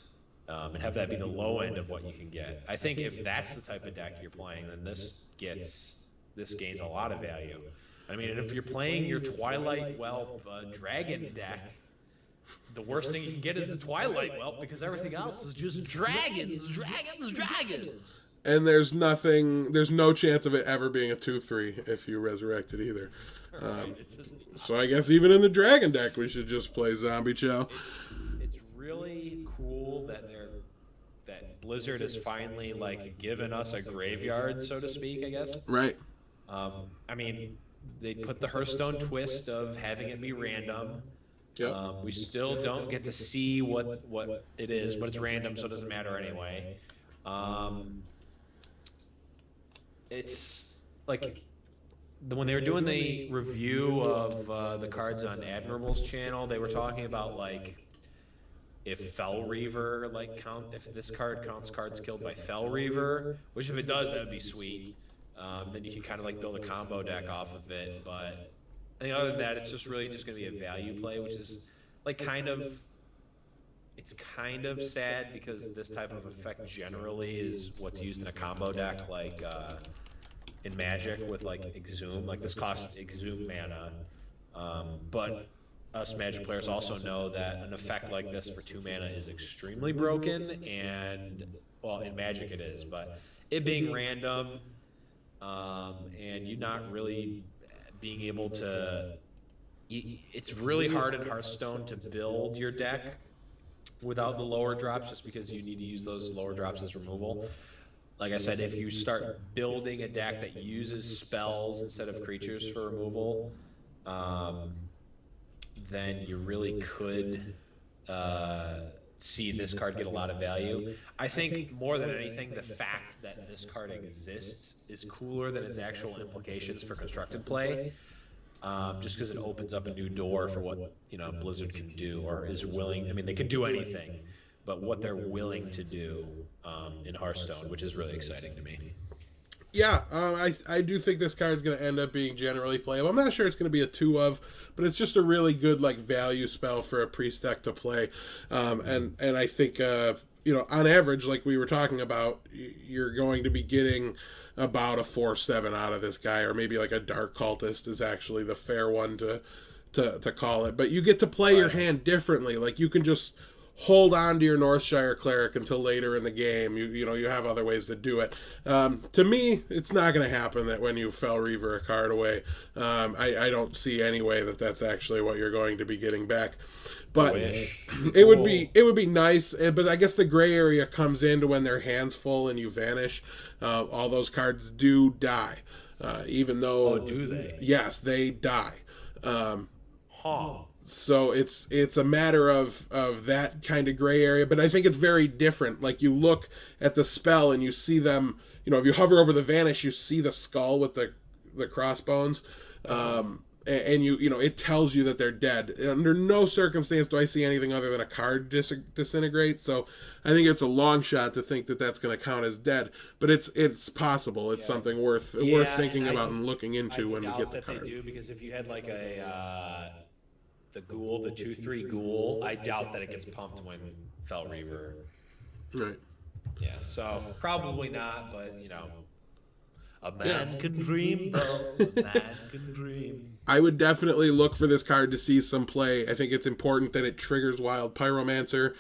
and have that be the low end of what you can get. I think if that's the type of deck you're playing, then this gains a lot of value. I mean, and if you're playing your Twilight Whelp dragon deck, the worst thing you can get is the Twilight Whelp, because everything else is just dragons. And there's no chance of it ever being a 2/3 if you resurrect it either. So I guess even in the dragon deck, we should just play Zombie Chow. It's really cool that Blizzard has finally like given us a graveyard, so to speak, I guess. Right. I mean, they put the Hearthstone twist of having it be random. Yep. We still don't get to see what it is, but it's random, so it doesn't matter anyway. It's like when they were doing the review of the cards on Admirable's channel, they were talking about like if Fel Reaver if this card counts cards killed by Fel Reaver, which if it does, that would be sweet. Then you can kind of like build a combo deck off of it, but I think other than that, it's just really just going to be a value play, which is like it's kind of sad because this type of effect generally is what's used in a combo deck, like in Magic with like Exhume. Like this costs Exhume mana, but us Magic players also know that an effect like this for 2 mana is extremely broken, and well, in Magic it is, but it being random, and you not really being able to, it's really hard in Hearthstone to build your deck without the lower drops, just because you need to use those lower drops as removal. Like I said, if you start building a deck that uses spells instead of creatures for removal, then you really could see this card get a lot of value. I think more than anything, the fact that this card exists is cooler than its actual implications for constructed play, just because it opens up a new door for what Blizzard can do or is willing. I mean, they can do anything, but what they're willing to do in Hearthstone, which is really exciting to me. Yeah, I do think this card's going to end up being generally playable. I'm not sure it's going to be a 2 of, but it's just a really good like value spell for a priest deck to play. And I think on average, like we were talking about, you're going to be getting about a 4/7 out of this guy, or maybe like a Dark Cultist is actually the fair one to call it. But you get to play your hand differently. Like you can just hold on to your Northshire Cleric until later in the game. You have other ways to do it. To me, it's not going to happen that when you Fel Reaver a card away, I don't see any way that that's actually what you're going to be getting back. But it would be nice. But I guess the gray area comes into when their hand's full and you vanish. All those cards do die, even though. Oh, do they? Yes, they die. So it's a matter of that kind of gray area, but I think it's very different. Like you look at the spell and you see them, if you hover over the vanish, you see the skull with the crossbones, and it tells you that they're dead. Under no circumstance do I see anything other than a card disintegrate. So I think it's a long shot to think that that's going to count as dead, but it's possible. It's something worth thinking about and looking into when we get the card. They do, because if you had like the ghoul, the 2/3 ghoul, I doubt that it gets pumped when Fel Reaver. Right. Yeah, so probably not, but a man can dream, though. A man can dream. I would definitely look for this card to see some play. I think it's important that it triggers Wild Pyromancer.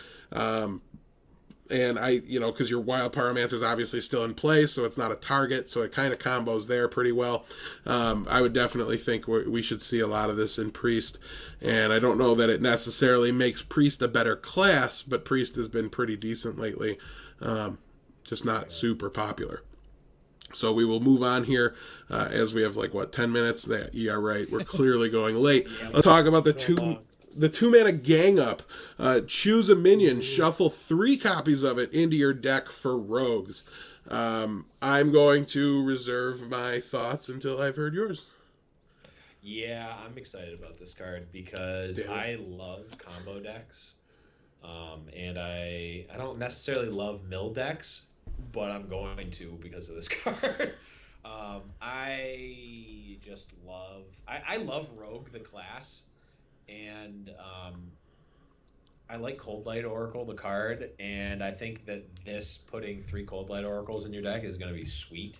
And because your Wild Pyromancer is obviously still in play, so it's not a target, so it kind of combos there pretty well. I would definitely think we should see a lot of this in Priest, and I don't know that it necessarily makes Priest a better class, but Priest has been pretty decent lately, just not super popular. So we will move on here as we have 10 minutes. Yeah, right. We're clearly going late. Let's talk about the two mana gang up. Choose a minion, shuffle 3 copies of it into your deck for rogues. I'm going to reserve my thoughts until I've heard yours. Yeah, I'm excited about this card because I love combo decks. And I don't necessarily love mill decks, but I'm going to because of this card. I just love... I love Rogue, the class. And I like Cold Light Oracle, the card, and I think that putting 3 Cold Light Oracles in your deck is going to be sweet.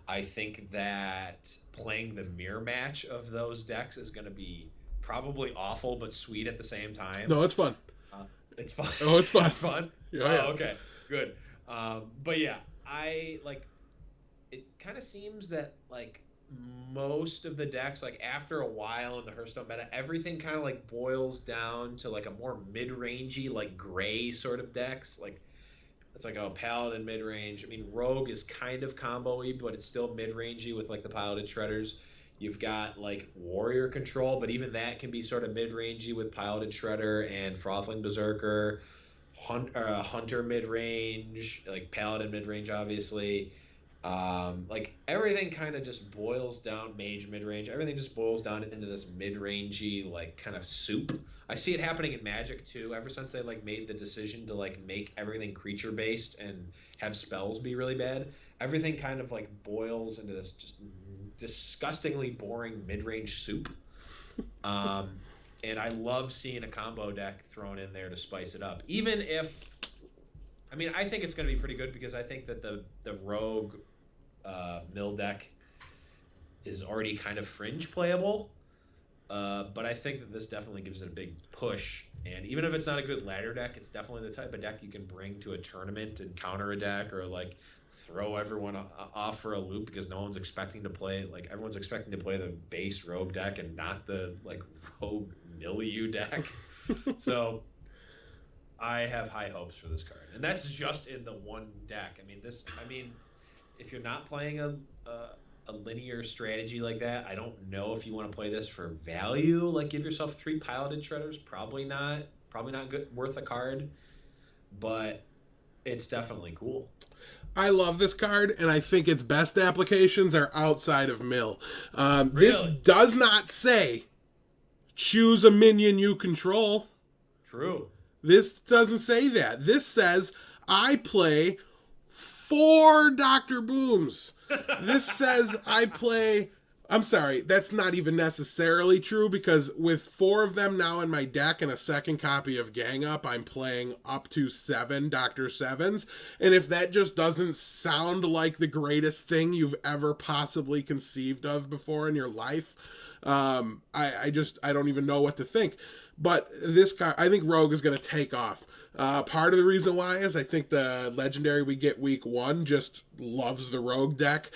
I think that playing the mirror match of those decks is going to be probably awful but sweet at the same time. No, it's fun. It's fun. Oh, it's fun. It's fun? Yeah. Okay, good. But yeah, it kind of seems that most of the decks, after a while in the Hearthstone meta, everything kind of boils down to a more mid-rangey, gray sort of decks. It's a Paladin mid-range. I mean, Rogue is kind of combo-y, but it's still mid-rangey with the Piloted Shredders. You've got Warrior Control, but even that can be sort of mid-rangey with Piloted Shredder and Frothling Berserker. Hunter mid-range, Paladin mid-range, obviously. Everything kind of just boils down, Mage mid-range, everything just boils down into this mid-rangey kind of soup. I see it happening in Magic too, ever since they made the decision to make everything creature based and have spells be really bad. Everything kind of boils into this just disgustingly boring mid-range soup. And I love seeing a combo deck thrown in there to spice it up, even if I think it's going to be pretty good because I think that the Rogue mill deck is already kind of fringe playable, but I think that this definitely gives it a big push. And even if it's not a good ladder deck, it's definitely the type of deck you can bring to a tournament and counter a deck or throw everyone off for a loop because no one's expecting to play everyone's expecting to play the base Rogue deck and not the Rogue milieu deck. So I have high hopes for this card, and that's just in the one deck. If you're not playing a linear strategy like that, I don't know if you want to play this for value. Give yourself 3 Piloted Shredders. Probably not good, worth a card, but it's definitely cool. I love this card, and I think its best applications are outside of mill. Really? This does not say choose a minion you control. True. This doesn't say that. This says, I play 4 Dr. Booms. This says I play... I'm sorry, that's not even necessarily true because with 4 of them now in my deck and a second copy of Gang Up, I'm playing up to 7 Dr. 7s. And if that just doesn't sound like the greatest thing you've ever possibly conceived of before in your life, I don't even know what to think. But this card, I think Rogue is going to take off. Part of the reason why is I think the legendary we get week 1 just loves the Rogue deck.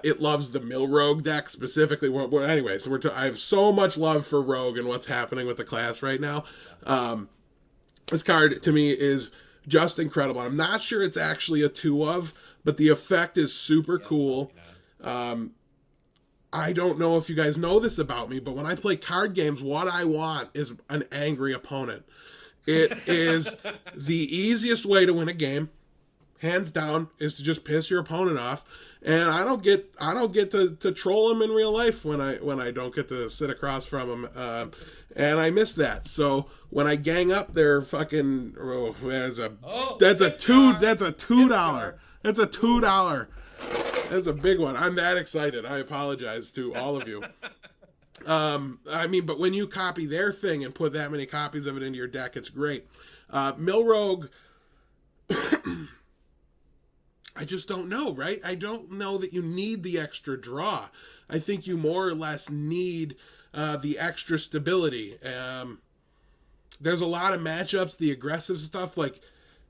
It loves the mill Rogue deck specifically. Anyway, so I have so much love for Rogue and what's happening with the class right now. This card to me is just incredible. I'm not sure it's actually a 2 of, but the effect is super cool. I don't know if you guys know this about me, but when I play card games, what I want is an angry opponent. It is the easiest way to win a game, hands down, is to just piss your opponent off. And I don't get to troll them in real life when I don't get to sit across from them, and I miss that. So when I gang up, they're fucking. Oh, that's a $2. That's a $2. That's a $2. That's a big one. I'm that excited. I apologize to all of you. But when you copy their thing and put that many copies of it into your deck, it's great. Mill Rogue, I just don't know, right? I don't know that you need the extra draw. I think you more or less need the extra stability. There's a lot of matchups, the aggressive stuff,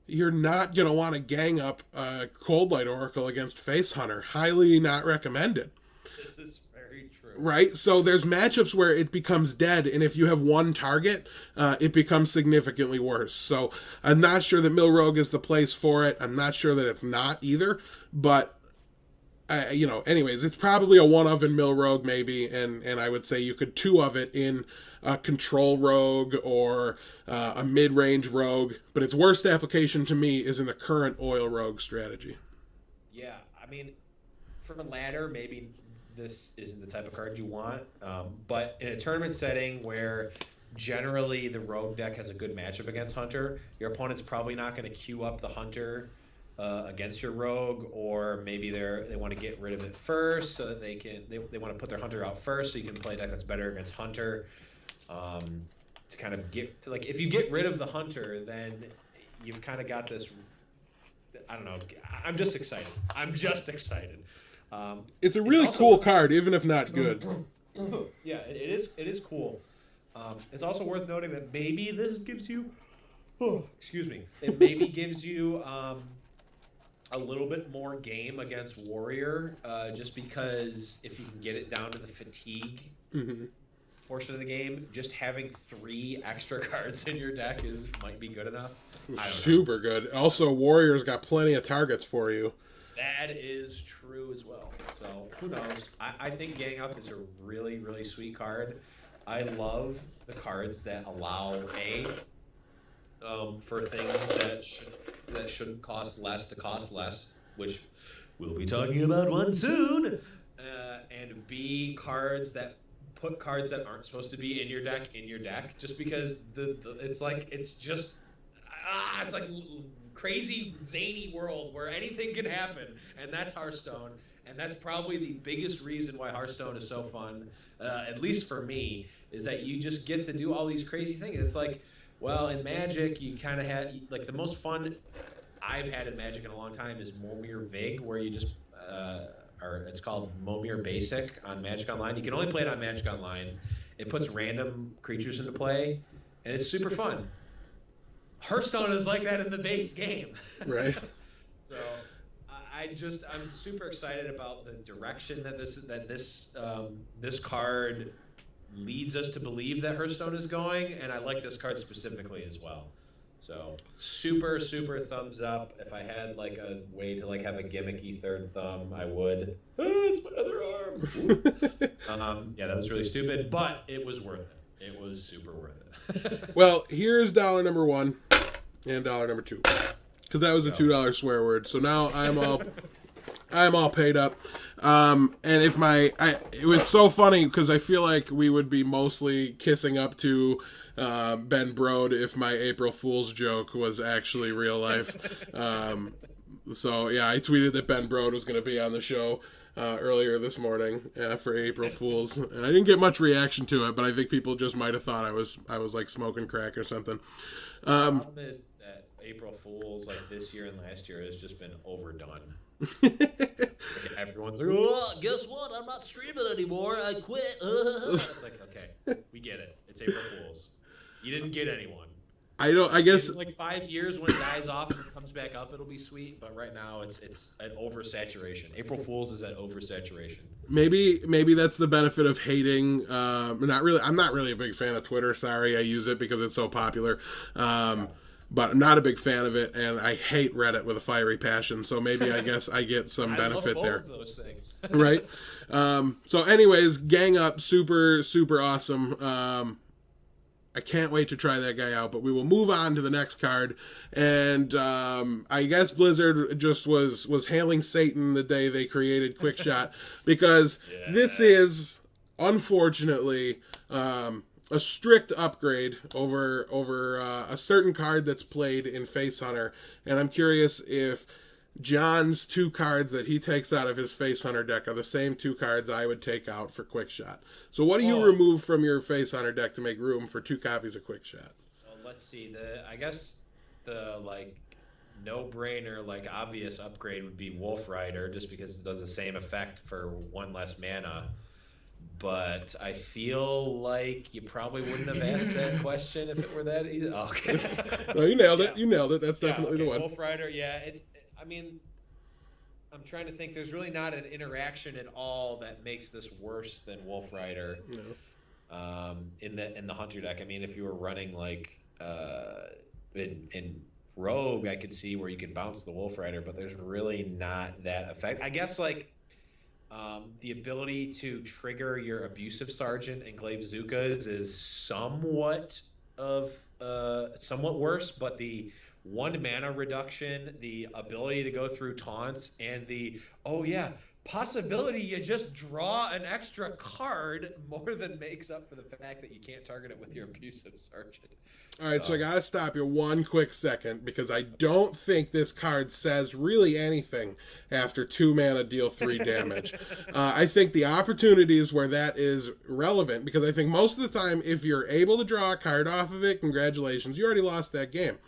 you're not going to want to gang up Cold Light Oracle against Face Hunter. Highly not recommended. This is very true. Right? So there's matchups where it becomes dead, and if you have one target, it becomes significantly worse. So I'm not sure that Mill Rogue is the place for it. I'm not sure that it's not either, but anyways, it's probably a one of in Mill Rogue maybe, and I would say you could two of it in a Control Rogue or a mid-range Rogue, but its worst application to me is in the current Oil Rogue strategy. Yeah, I mean, for a ladder, maybe this isn't the type of card you want, but in a tournament setting where generally the Rogue deck has a good matchup against Hunter, your opponent's probably not going to queue up the Hunter against your Rogue, or maybe they want to get rid of it first so that they want to put their Hunter out first so you can play a deck that's better against Hunter. To kind of get, like, if you get rid of the Hunter, then you've kind of got this, I don't know, I'm just excited. It's a really cool card, even if not good. Yeah, it is cool. It's also worth noting that maybe this gives you, it maybe gives you a little bit more game against Warrior, just because if you can get it down to the fatigue portion of the game, just having 3 extra cards in your deck might be good enough. Super good. Also, Warrior's got plenty of targets for you. That is true as well. So who knows? I think Gang Up is a really, really sweet card. I love the cards that allow for things that shouldn't cost less to cost less, which we'll be talking about one soon. And B, cards that put cards that aren't supposed to be in your deck, just because it's like crazy zany world where anything can happen, and that's Hearthstone, and that's probably the biggest reason why Hearthstone is so fun, at least for me, is that you just get to do all these crazy things. It's like, well, in Magic, you kind of had, like, the most fun I've had in Magic in a long time is Momir Vig, where you just or it's called Momir Basic on Magic Online. You can only play it on Magic Online. It puts random creatures into play, and it's super fun. Hearthstone is like that in the base game. Right. So I'm super excited about the direction that this card leads us to believe that Hearthstone is going, and I like this card specifically as well. So super, super thumbs up. If I had like a way to like have a gimmicky third thumb, I would. It's my other arm. Yeah, that was really stupid, but it was worth it. It was super worth it. Well, here's dollar number 1 and dollar number 2, because that was a $2 swear word. So now I'm all paid up. And if it was so funny because I feel like we would be mostly kissing up to Ben Brode if my April Fool's joke was actually real life. So yeah, I tweeted that Ben Brode was going to be on the show earlier this morning for April Fool's, and I didn't get much reaction to it, but I think people just might have thought I was like smoking crack or something. The problem is that April Fool's, like this year and last year, has just been overdone. Everyone's like, oh, guess what? I'm not streaming anymore. I quit. It's like, okay, we get it. It's April Fool's. You didn't get anyone. I guess in like 5 years when it dies off and it comes back up, it'll be sweet. But right now, it's an oversaturation. April Fool's is at oversaturation. Maybe that's the benefit of hating. I'm not really a big fan of Twitter. Sorry, I use it because it's so popular. But I'm not a big fan of it, and I hate Reddit with a fiery passion. So maybe I guess I get some benefit there. Of those things. Right. So anyways, Gang Up, super, super awesome. I can't wait to try that guy out, but we will move on to the next card. And I guess Blizzard just was hailing Satan the day they created Quick Shot, because this is, unfortunately, a strict upgrade over a certain card that's played in Face Hunter. And I'm curious if John's 2 cards that he takes out of his Face Hunter deck are the same 2 cards I would take out for Quick Shot. So what do you remove from your Face Hunter deck to make room for 2 copies of Quick Shot? Well, let's see. I guess the like no-brainer, like obvious upgrade would be Wolf Rider, just because it does the same effect for 1 less mana. but I feel like you probably wouldn't have asked that question if it were that easy. Oh, okay. No, you nailed it. Yeah. You nailed it. That's Yeah, definitely okay. the one. Wolf Rider, yeah. I mean, I'm trying to think. There's really not an interaction at all that makes this worse than Wolf Rider. No. In the Hunter deck. I mean, if you were running like in Rogue, I could see where you could bounce the Wolf Rider, but there's really not that effect. I guess like the ability to trigger your abusive sergeant and Glaive Zukas is somewhat worse, but the one mana reduction, the ability to go through taunts, and the possibility you just draw an extra card more than makes up for the fact that you can't target it with your abusive sergeant. All right, so I got to stop you one quick second because I don't think this card says really anything after 2 mana deal 3 damage. I think the opportunities where that is relevant, because I think most of the time if you're able to draw a card off of it, congratulations, you already lost that game.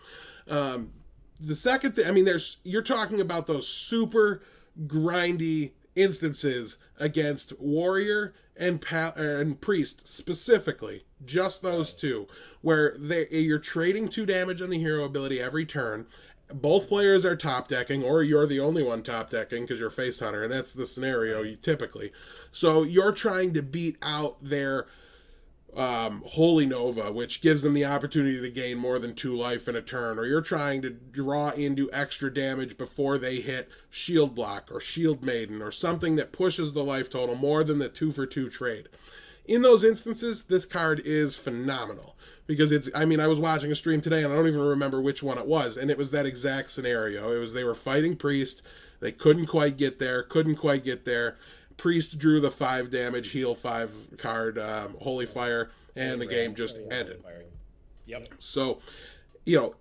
The second thing, I mean, you're talking about those super grindy instances against Warrior and Priest specifically, just those two, where you're trading 2 damage on the hero ability every turn. Both players are top decking, or you're the only one top decking because you're Face Hunter, and that's the scenario typically. So you're trying to beat out their Holy Nova, which gives them the opportunity to gain more than 2 life in a turn, or you're trying to draw into extra damage before they hit Shield Block or Shield Maiden or something that pushes the life total more than the 2-for-2 trade. In those instances, this card is phenomenal because I was watching a stream today and I don't even remember which one it was, and it was that exact scenario. They were fighting Priest, they couldn't quite get there. Priest drew the 5 damage, heal 5 card, Holy Fire, and the game just ended. Yep. So,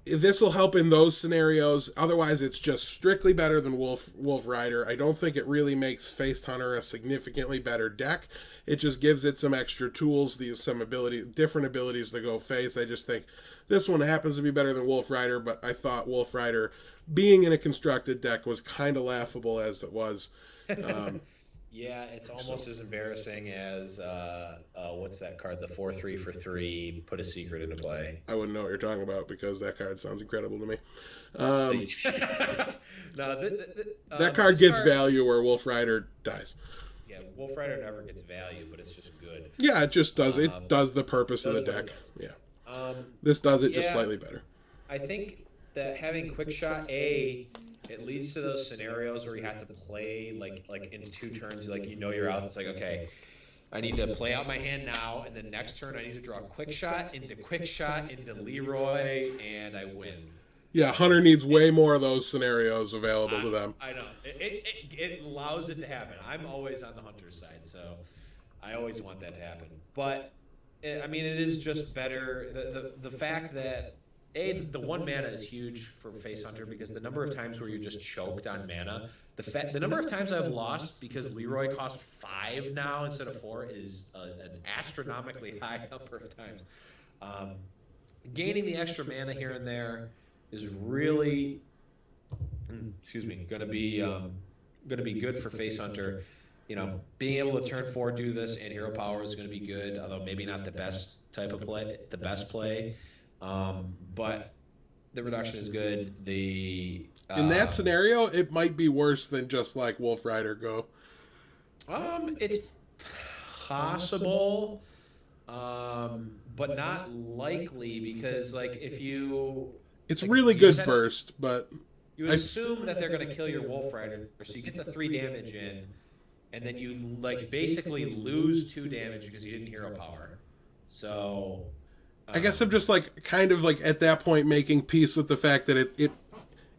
this will help in those scenarios. Otherwise, it's just strictly better than Wolf Rider. I don't think it really makes Face Hunter a significantly better deck. It just gives it some extra tools, different abilities to go face. I just think this one happens to be better than Wolf Rider, but I thought Wolf Rider, being in a constructed deck, was kind of laughable as it was. Yeah, it's almost as embarrassing as what's that card? The 4/3 for 3. Put a secret into play. I wouldn't know what you're talking about because that card sounds incredible to me. That card gets value where Wolf Rider dies. Yeah, Wolf Rider never gets value, but it's just good. Yeah, it just does. It does the purpose of the deck. Yeah. This does it just slightly better. I think that having Quick Shot it leads to those scenarios where you have to play like in 2 turns, you're out. It's like, okay, I need to play out my hand now, and then next turn I need to draw Quick Shot into Leroy, and I win. Yeah, Hunter needs way more of those scenarios available to them. I know. It allows it to happen. I'm always on the Hunter's side, so I always want that to happen. But it is just better. The fact that the 1 mana is huge for Face Hunter because the number of times where you're just choked on mana, the number of times I've lost because Leroy costs 5 now instead of 4 is an astronomically high number of times. Gaining the extra mana here and there is really, going to be good for Face Hunter. Being able to turn 4 do this and hero power is going to be good, although maybe not the best play. But the reduction is good. In that scenario, it might be worse than just like Wolf Rider Go. It's possible, but not likely because if you. It's really good burst, but you would assume that they're going to kill your Wolf Rider, so you get the 3 damage in, and then you basically lose 2 damage because you didn't hero power. So. I guess I'm just kind of at that point making peace with the fact that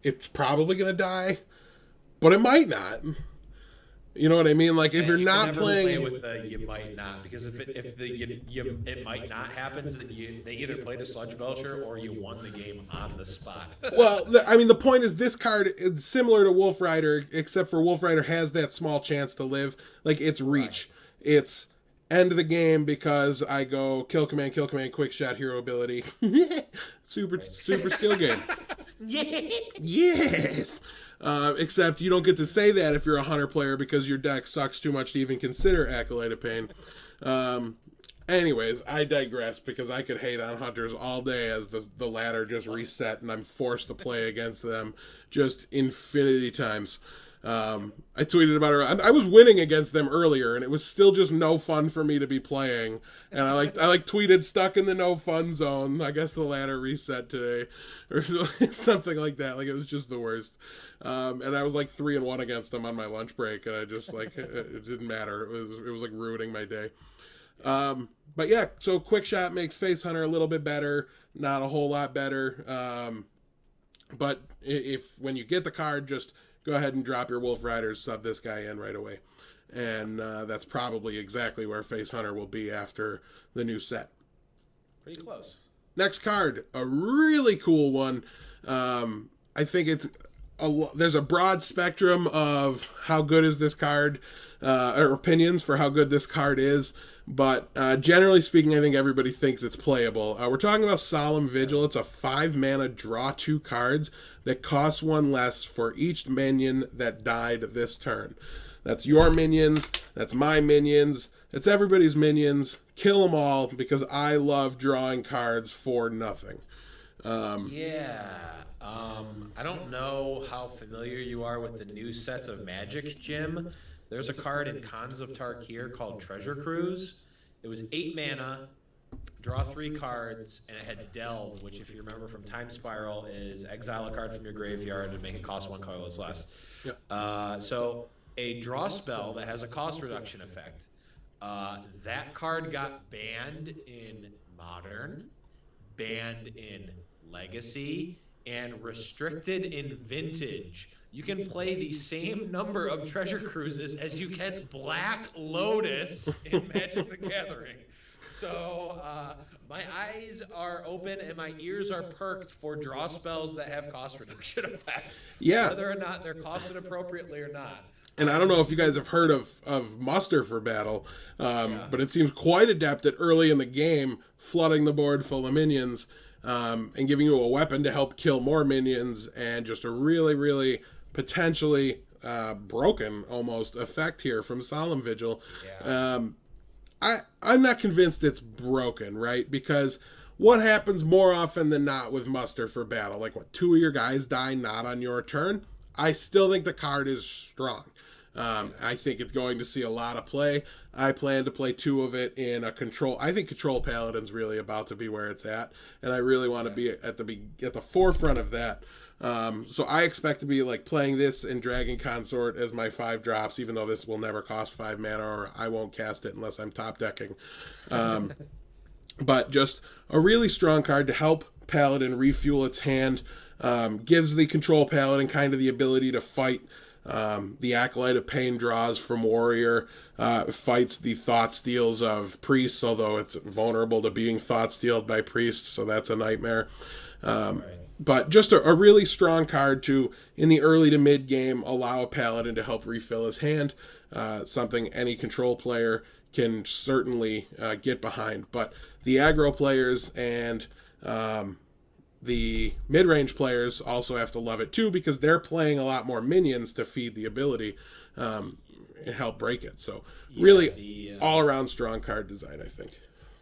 it's probably gonna die, but it might not. You know what I mean? If you're not playing with you might not, because if it might not happens, that they either played a Sludge Belcher or you won the game on the spot. Well, the point is this card is similar to Wolf Rider, except for Wolf Rider has that small chance to live. It's reach. Right. It's end of the game because I go kill command, quick shot, hero ability. super skill game. Yes. Except you don't get to say that if you're a Hunter player because your deck sucks too much to even consider Acolyte of Pain. Anyways, I digress because I could hate on hunters all day as the ladder just reset and I'm forced to play against them just infinity times. I tweeted about it. I was winning against them earlier, and it was still just no fun for me to be playing. And I tweeted stuck in the no fun zone. I guess the ladder reset today, or something like that. Like it was just the worst. And I was like 3-1 against them on my lunch break, and I just like it didn't matter. It was like ruining my day. But yeah, so Quick Shot makes Face Hunter a little bit better, not a whole lot better. But if when you get the card, just go ahead and drop your Wolf Riders, sub this guy in right away. And that's probably exactly where Face Hunter will be after the new set. Pretty close. Next card, a really cool one. I think there's a broad spectrum of how good is this card, or opinions for how good this card is. But generally speaking, I think everybody thinks it's playable. We're talking about Solemn Vigil. It's a 5-mana draw 2 cards that costs 1 less for each minion that died this turn. That's your minions. That's my minions. It's everybody's minions. Kill them all because I love drawing cards for nothing. I don't know how familiar you are with the new sets of Magic, Jim. There's a card in Khans of Tarkir called Treasure Cruise. It was 8 mana, draw 3 cards, and it had Delve, which if you remember from Time Spiral is exile a card from your graveyard and make it cost 1 colorless less. Yeah. So a draw spell that has a cost reduction effect. That card got banned in Modern, banned in Legacy, and restricted in Vintage. You can play the same number of Treasure Cruises as you can Black Lotus in Magic the Gathering. So my eyes are open and my ears are perked for draw spells that have cost reduction effects. Yeah. Whether or not they're costed appropriately or not. And I don't know if you guys have heard of Muster for Battle, but it seems quite adept at early in the game flooding the board full of minions and giving you a weapon to help kill more minions, and just a really, really potentially broken almost effect here from Solemn Vigil. I'm not convinced it's broken, right? Because what happens more often than not with Muster for Battle? Like, what, 2 of your guys die not on your turn? I still think the card is strong. I think it's going to see a lot of play. I plan to play 2 of it in a control. I think Control Paladin's really about to be where it's at, and I really want to be at the forefront of that. So I expect to be like playing this in Dragon Consort as my 5 drops, even though this will never cost 5 mana, or I won't cast it unless I'm top decking. But just a really strong card to help Paladin refuel its hand. Gives the Control Paladin kind of the ability to fight the Acolyte of Pain draws from Warrior, fights the Thought Steals of Priests, although it's vulnerable to being Thought Stealed by Priests, so that's a nightmare. But just a really strong card to, in the early to mid game, allow a Paladin to help refill his hand, something any control player can certainly get behind. But the aggro players and the mid-range players also have to love it too, because they're playing a lot more minions to feed the ability and help break it. So really all-around strong card design, I think.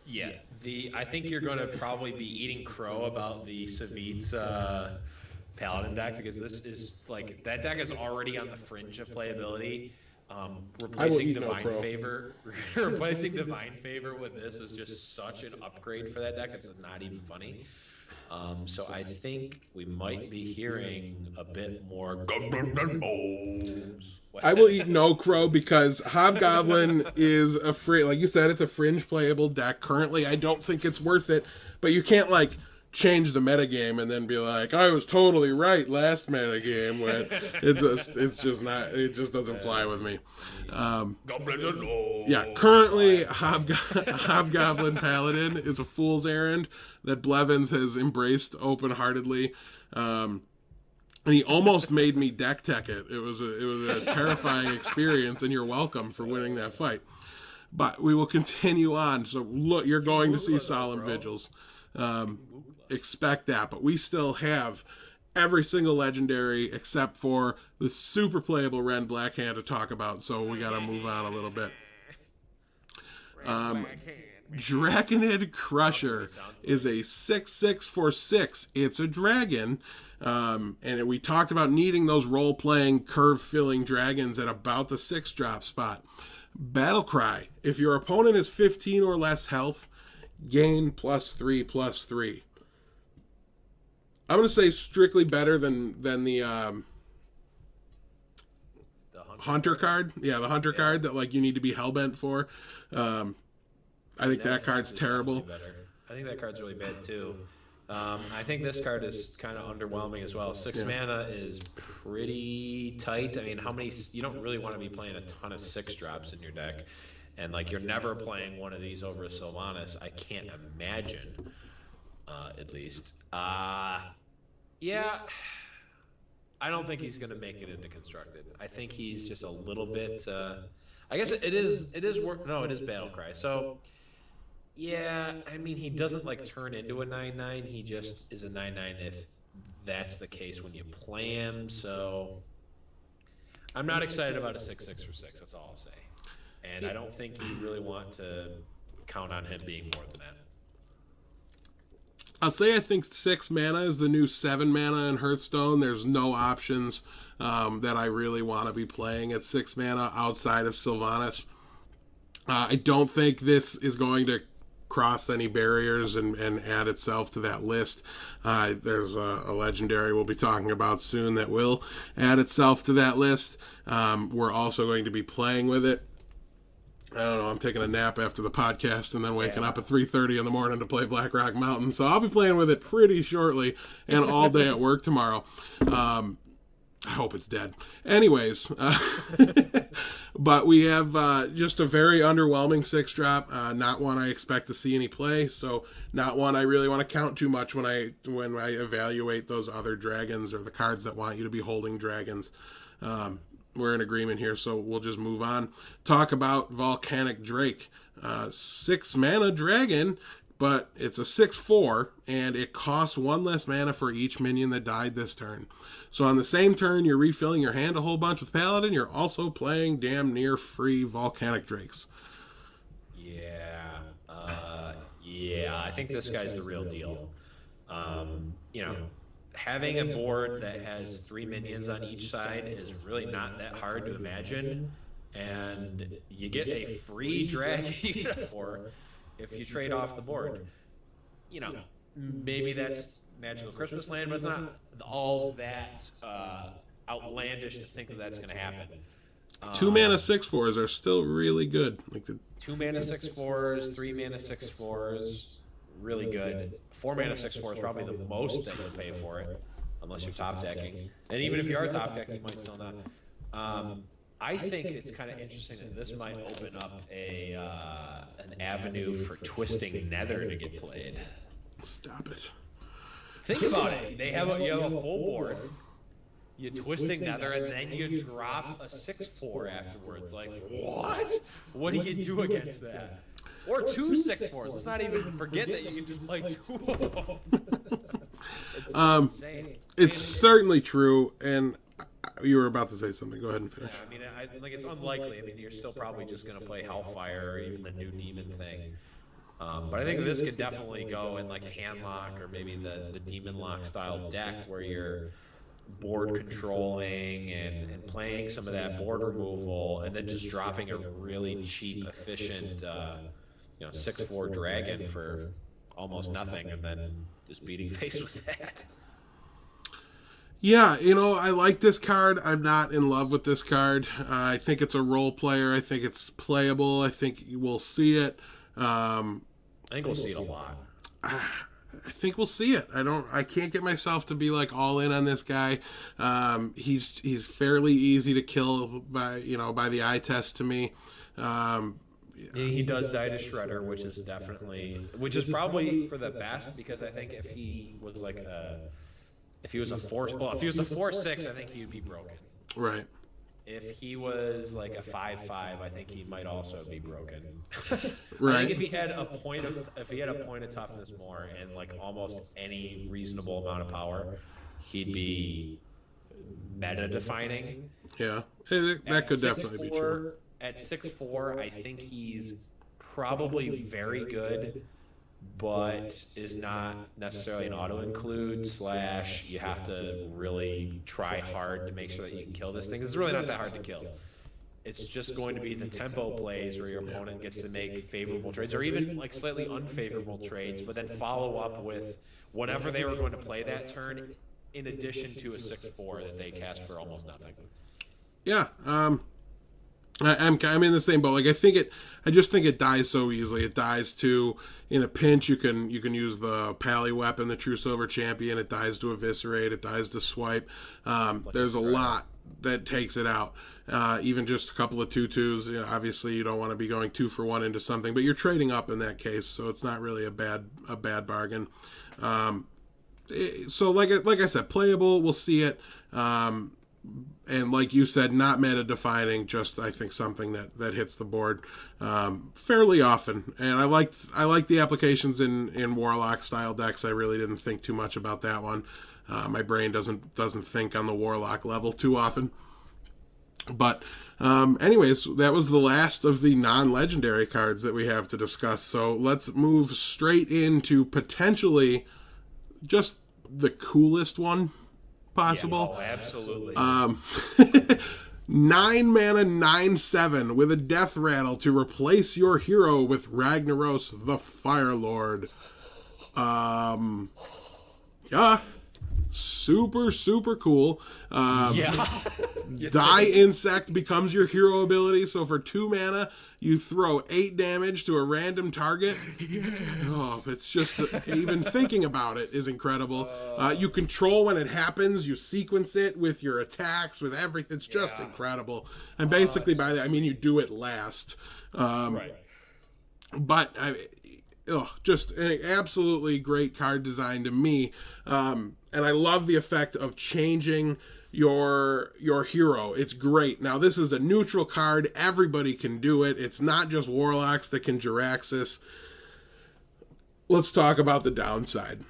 Yeah, I think you're going to probably be eating crow about the Savitz Paladin deck, because this is like, that deck is already on the fringe of playability. Replacing Divine Favor with this is just such an upgrade for that deck. It's not even funny. So I think we might be hearing a bit more. I will eat no crow because Hobgoblin is like you said, it's a fringe playable deck. Currently, I don't think it's worth it, but you can't like change the metagame and then be like, I was totally right last metagame, when it's just not, it just doesn't fly with me. Currently Hobgoblin Paladin is a fool's errand that Blevins has embraced open-heartedly. And he almost made me deck tech it. It was a terrifying experience, and you're welcome for winning that fight. But we will continue on. So look, you're going to see Solemn Vigils. Expect that, but we still have every single legendary except for the super playable Ren Blackhand to talk about, so we gotta move on a little bit. Draconid Crusher is a 6/6 for 6. It's a dragon. And we talked about needing those role-playing, curve-filling dragons at about the 6-drop spot. Battlecry. If your opponent is 15 or less health, gain +3/+3. I'm going to say strictly better than the Hunter card. Yeah, the Hunter card that like you need to be hellbent for. I think that card's terrible. I think that card's really bad too. I think this card is kind of underwhelming as well. 6 mana is pretty tight. I mean, how many? You don't really want to be playing a ton of 6-drops in your deck, and like you're never playing one of these over a Sylvanas. I can't imagine, at least. Yeah. I don't think he's going to make it into Constructed. I think he's just a little bit. I guess it is. No, it is Battlecry. So. Yeah, I mean, he doesn't like turn into a 9/9. He just is a 9/9 if that's the case when you play him. So I'm not excited about a 6/6 for 6. That's all I'll say. And I don't think you really want to count on him being more than that. I'll say I think 6 mana is the new 7 mana in Hearthstone. There's no options that I really want to be playing at 6 mana outside of Sylvanas. I don't think this is going to cross any barriers and add itself to that list. There's a legendary we'll be talking about soon that will add itself to that list. We're also going to be playing with it. I don't know, I'm taking a nap after the podcast and then waking up at 3:30 in the morning to play Black Rock Mountain. So I'll be playing with it pretty shortly and all day at work tomorrow. I hope it's dead. Anyways, but we have just a very underwhelming 6-drop. Not one I expect to see any play, so not one I really want to count too much when I evaluate those other dragons or the cards that want you to be holding dragons. We're in agreement here, so we'll just move on. Talk about Volcanic Drake. 6 mana dragon, but it's a 6/4, and it costs 1 less mana for each minion that died this turn. So on the same turn, you're refilling your hand a whole bunch with Paladin. You're also playing damn near free Volcanic Drakes. Yeah, I think this guy's the real deal. Having a board that has 3 minions on each side is really not that hard to imagine. And you get a free dragon for if you trade off the board. Maybe that's Magical Christmas Land, but it's not all that outlandish to think that that's going to happen. 2 mana 6/4s are still really good. Like the 2 mana 6/4s, 3 mana 6/4s, really good. 4 mana 6/4 is probably the most that you'll pay for it, unless you're top decking. And even if you are top decking, you might still not. I think it's kind of interesting that this might open up an avenue for Twisting Nether to get played. Stop it. Think about it. You have a full board. You Twisting Nether, and then you drop a 6/4 afterwards. Like, what? What do you do against that? Or 2 6/4s. Let's not even forget that you can just play 2 of them. It's insane. It's certainly true, and you were about to say something. Go ahead and finish. Yeah, I mean, it's unlikely. I mean, you're still probably just going to play Hellfire or even the new Demon thing. But I think this could definitely go in like a Handlock or maybe the Demon Lock style deck where you're board controlling and playing some of that board removal and then just dropping a really cheap, efficient 6/4 dragon for almost nothing and then just beating face with that. Yeah, I like this card. I'm not in love with this card. I think it's a role player. I think it's playable. I think we'll see it. I think we'll see it a lot. I think we'll see it. I can't get myself to be like all in on this guy. He's fairly easy to kill by the eye test to me. He does die to Shredder, which is probably for the best because I think if he was like if he was a 4/6, I think he would be broken. Right. If he was like a 5/5, I think he might also be broken. Right. I think if he had a point of toughness more and like almost any reasonable amount of power, he'd be meta defining. Yeah, that could definitely be true. At 6/4, I think he's probably very good, but is not necessarily an auto include / you have to really try hard to make sure that you can kill this thing. It's really not that hard to kill. It's just going to be the tempo plays where your opponent gets to make favorable trades or even like slightly unfavorable trades, but then follow up with whatever they were going to play that turn in addition to a 6/4 that they cast for almost nothing. Yeah, I'm in the same boat. Like I just think it dies so easily. It dies to, in a pinch you can use the Pally weapon, the True Silver Champion. It dies to Eviscerate. It dies to Swipe. There's a lot that takes it out. Even just a couple of 2/2s. You know, obviously, you don't want to be going 2 for 1 into something, but you're trading up in that case, so it's not really a bad bargain. So like I said, playable. We'll see it. And like you said, not meta defining. Just I think something that hits the board fairly often. And I like the applications in Warlock style decks. I really didn't think too much about that one. My brain doesn't think on the Warlock level too often. But anyways, that was the last of the non-legendary cards that we have to discuss. So let's move straight into potentially just the coolest one possible. Yeah, absolutely. 9 mana, 9/7 with a death rattle to replace your hero with Ragnaros the Fire Lord. Yeah. Super cool. Die Insect becomes your hero ability. So for 2 mana, you throw 8 damage to a random target. Oh, it's just even thinking about it is incredible. You control when it happens. You sequence it with your attacks, with everything. It's just incredible. And basically by that, I mean you do it last. Right. But just an absolutely great card design to me. And I love the effect of changing your hero. It's great. Now, this is a neutral card. Everybody can do it. It's not just Warlocks that can Jiraxis. Let's talk about the downside.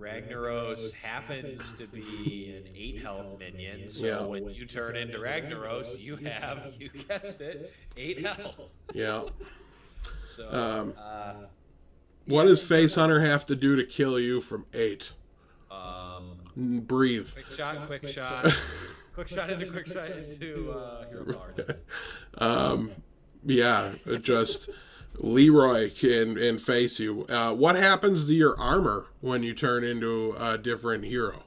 Ragnaros happens to be an 8 health minion, so when you turn into Ragnaros, you have, you guessed it, 8 health. Yeah. So, what does Face Hunter have to do to kill you from 8? Breathe. Quick shot. Quick shot into hero power. Just Leroy can face you. What happens to your armor when you turn into a different hero?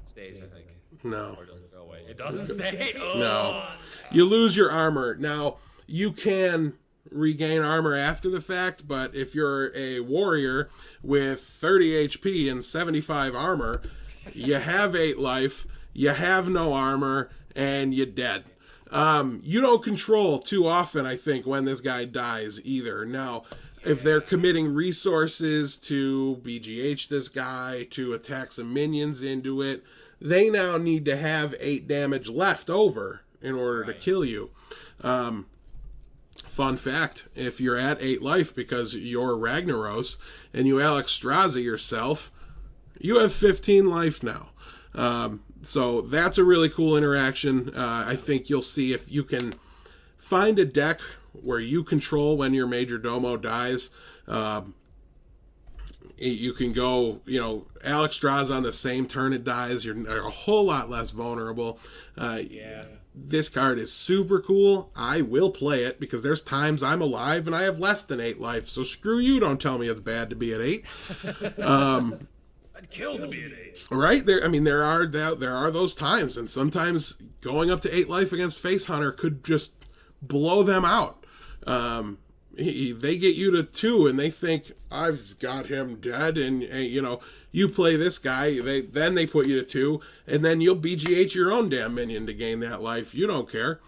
Stays, I think. No. Or does it go away? It doesn't stay? No. You lose your armor. Now, you can regain armor after the fact, but if you're a warrior with 30 HP and 75 armor, you have 8 life, you have no armor, and you're dead. You don't control too often, I think, when this guy dies either. Now, if they're committing resources to BGH this guy, to attack some minions into it, they now need to have 8 damage left over in order to kill you. Fun fact, if you're at 8 life because you're Ragnaros and you Alexstrasza yourself, you have 15 life now. So that's a really cool interaction. I think you'll see if you can find a deck where you control when your Major Domo dies. You can go, Alexstrasza on the same turn it dies. You're a whole lot less vulnerable. This card is super cool. I will play it because there's times I'm alive and I have less than 8 life. So screw you. Don't tell me it's bad to be at 8. I'd kill to be at 8. Right there. I mean, there are those times, and sometimes going up to 8 life against Face Hunter could just blow them out. They get you to 2 and they think I've got him dead, and you play this guy, then they put you to 2, and then you'll BGH your own damn minion to gain that life. You don't care.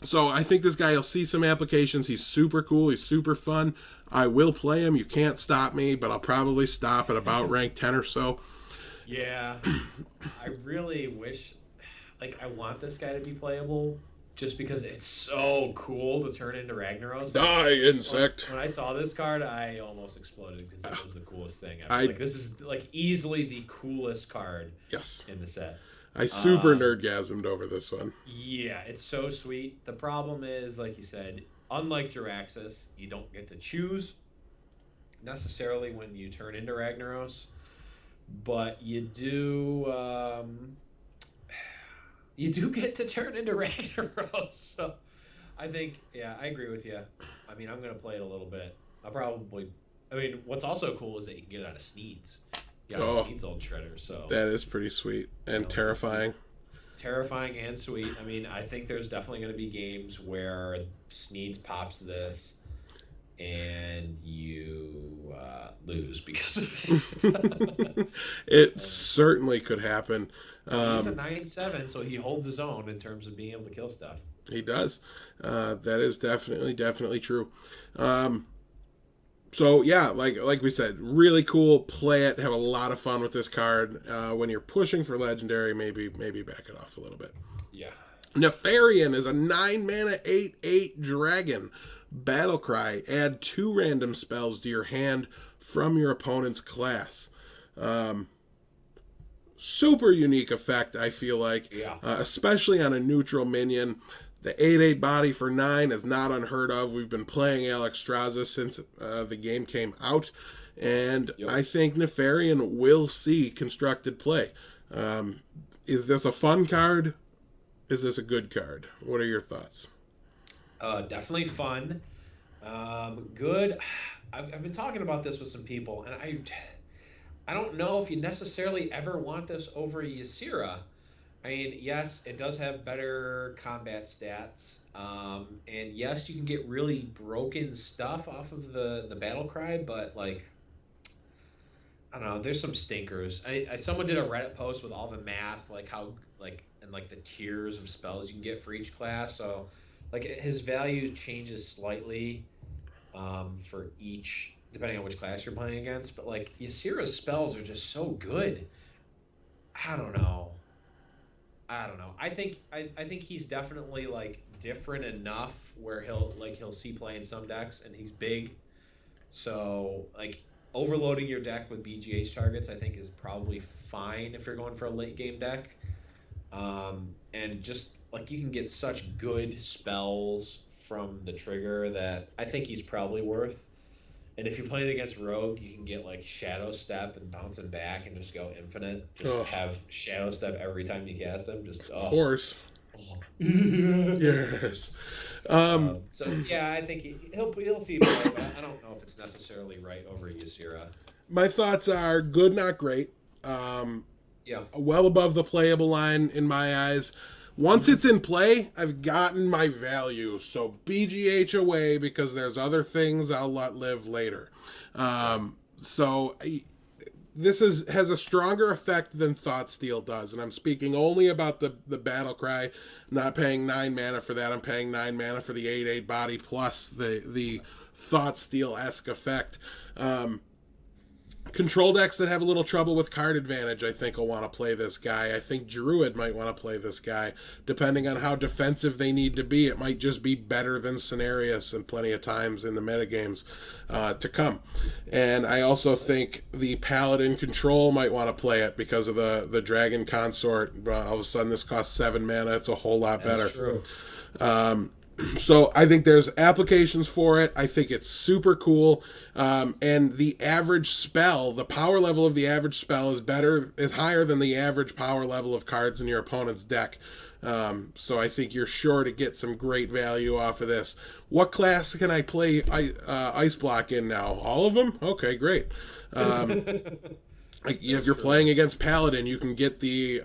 So I think this guy will see some applications. He's super cool. He's super fun. I will play him. You can't stop me, but I'll probably stop at about rank 10 or so. Yeah. I really wish, I want this guy to be playable just because it's so cool to turn into Ragnaros. Die, insect. When I saw this card, I almost exploded because it was the coolest thing. I was this is easily the coolest card in the set. I super nerdgasmed over this one. Yeah, it's so sweet. The problem is, like you said, unlike Jiraxis, you don't get to choose necessarily when you turn into Ragnaros, but you do get to turn into Ragnaros. So I think, yeah, I agree with you. I mean, I'm gonna play it a little bit. I mean, what's also cool is that you can get it out of Sneeds. You got Sneeds Old Shredder, so that is pretty sweet and terrifying. Terrifying and sweet. I mean, I think there's definitely going to be games where Sneeds pops this and you lose because of it. It certainly could happen. He's a 9/7, so he holds his own in terms of being able to kill stuff. He does. That is definitely true. So yeah, like we said, really cool. Play it. Have a lot of fun with this card. When you're pushing for legendary, maybe back it off a little bit. Yeah. Nefarian is a 9-mana 8/8 dragon. Battlecry. Add 2 random spells to your hand from your opponent's class. Super unique effect, I feel like. Yeah. Especially on a neutral minion. The 8/8 body for 9 is not unheard of. We've been playing Alexstrasza since the game came out, and I think Nefarian will see constructed play. Is this a fun card? Is this a good card? What are your thoughts? Definitely fun. Good. I've been talking about this with some people, and I don't know if you necessarily ever want this over Ysera. I mean, yes, it does have better combat stats, and yes, you can get really broken stuff off of the battle cry, but like, I don't know, there's some stinkers. Someone did a Reddit post with all the math, like how and the tiers of spells you can get for each class. So, like, his value changes slightly, for each depending on which class you're playing against. But like, Ysera's spells are just so good. I don't know. I think he's definitely like different enough where he'll see play in some decks, and he's big. So like overloading your deck with BGH targets, I think is probably fine if you're going for a late game deck. And just like you can get such good spells from the trigger that I think he's probably worth. And if you're playing against Rogue, you can get like Shadow Step and bouncing back and just go infinite. Just have Shadow Step every time you cast him. Just of course. Yes. So yeah, I think he'll see play, but I don't know if it's necessarily right over Ysera. My thoughts are good, not great. Yeah. Well above the playable line in my eyes. Once it's in play, I've gotten my value. So BGH away because there's other things I'll let live later. This has a stronger effect than Thoughtsteal does. And I'm speaking only about the Battlecry. Not paying 9 mana for that. I'm paying 9 mana for the 8/8 body plus the Thoughtsteal-esque effect. Control decks that have a little trouble with card advantage, I think, will want to play this guy. I think Druid might want to play this guy. Depending on how defensive they need to be, it might just be better than Cenarius and plenty of times in the metagames to come. And I also think the Paladin Control might want to play it because of the Dragon Consort. All of a sudden, this costs 7 mana. It's a whole lot better. That's true. So I think there's applications for it. I think it's super cool. And the average spell, the power level of the average spell is higher than the average power level of cards in your opponent's deck. So I think you're sure to get some great value off of this. What class can I play Ice Block in now? All of them? Okay, great. If you're playing against Paladin, you can get the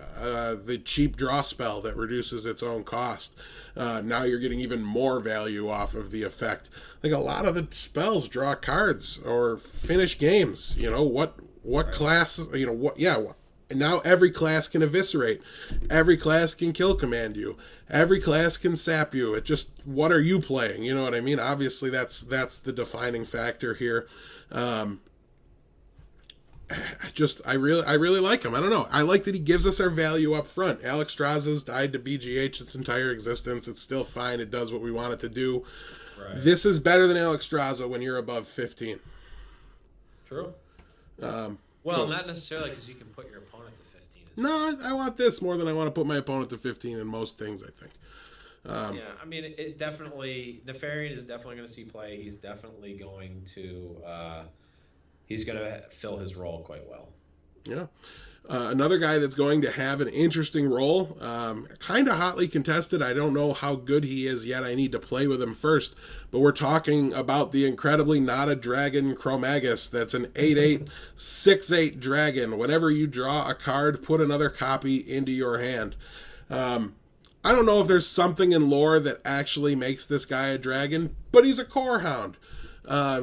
cheap draw spell that reduces its own cost. Now you're getting even more value off of the effect. Like a lot of the spells draw cards or finish games. You know what class? You know what? Yeah. And now every class can eviscerate. Every class can kill command you. Every class can sap you. It just, what are you playing? You know what I mean? Obviously, that's the defining factor here. I really like him. I don't know. I like that he gives us our value up front. Alexstrasza's died to BGH its entire existence. It's still fine. It does what we want it to do. Right. This is better than Alexstrasza when you're above 15. True. Not necessarily because you can put your opponent to 15 No, I want this more than I want to put my opponent to 15 in most things, I think. Yeah, I mean, it definitely, Nefarian is definitely going to see play. He's definitely going to, he's going to fill his role quite well. Yeah. Another guy that's going to have an interesting role, kind of hotly contested. I don't know how good he is yet. I need to play with him first. But we're talking about the incredibly not a dragon Chromagus. That's an 8/8, 6/8 dragon. Whenever you draw a card, put another copy into your hand. I don't know if there's something in lore that actually makes this guy a dragon, but he's a core hound.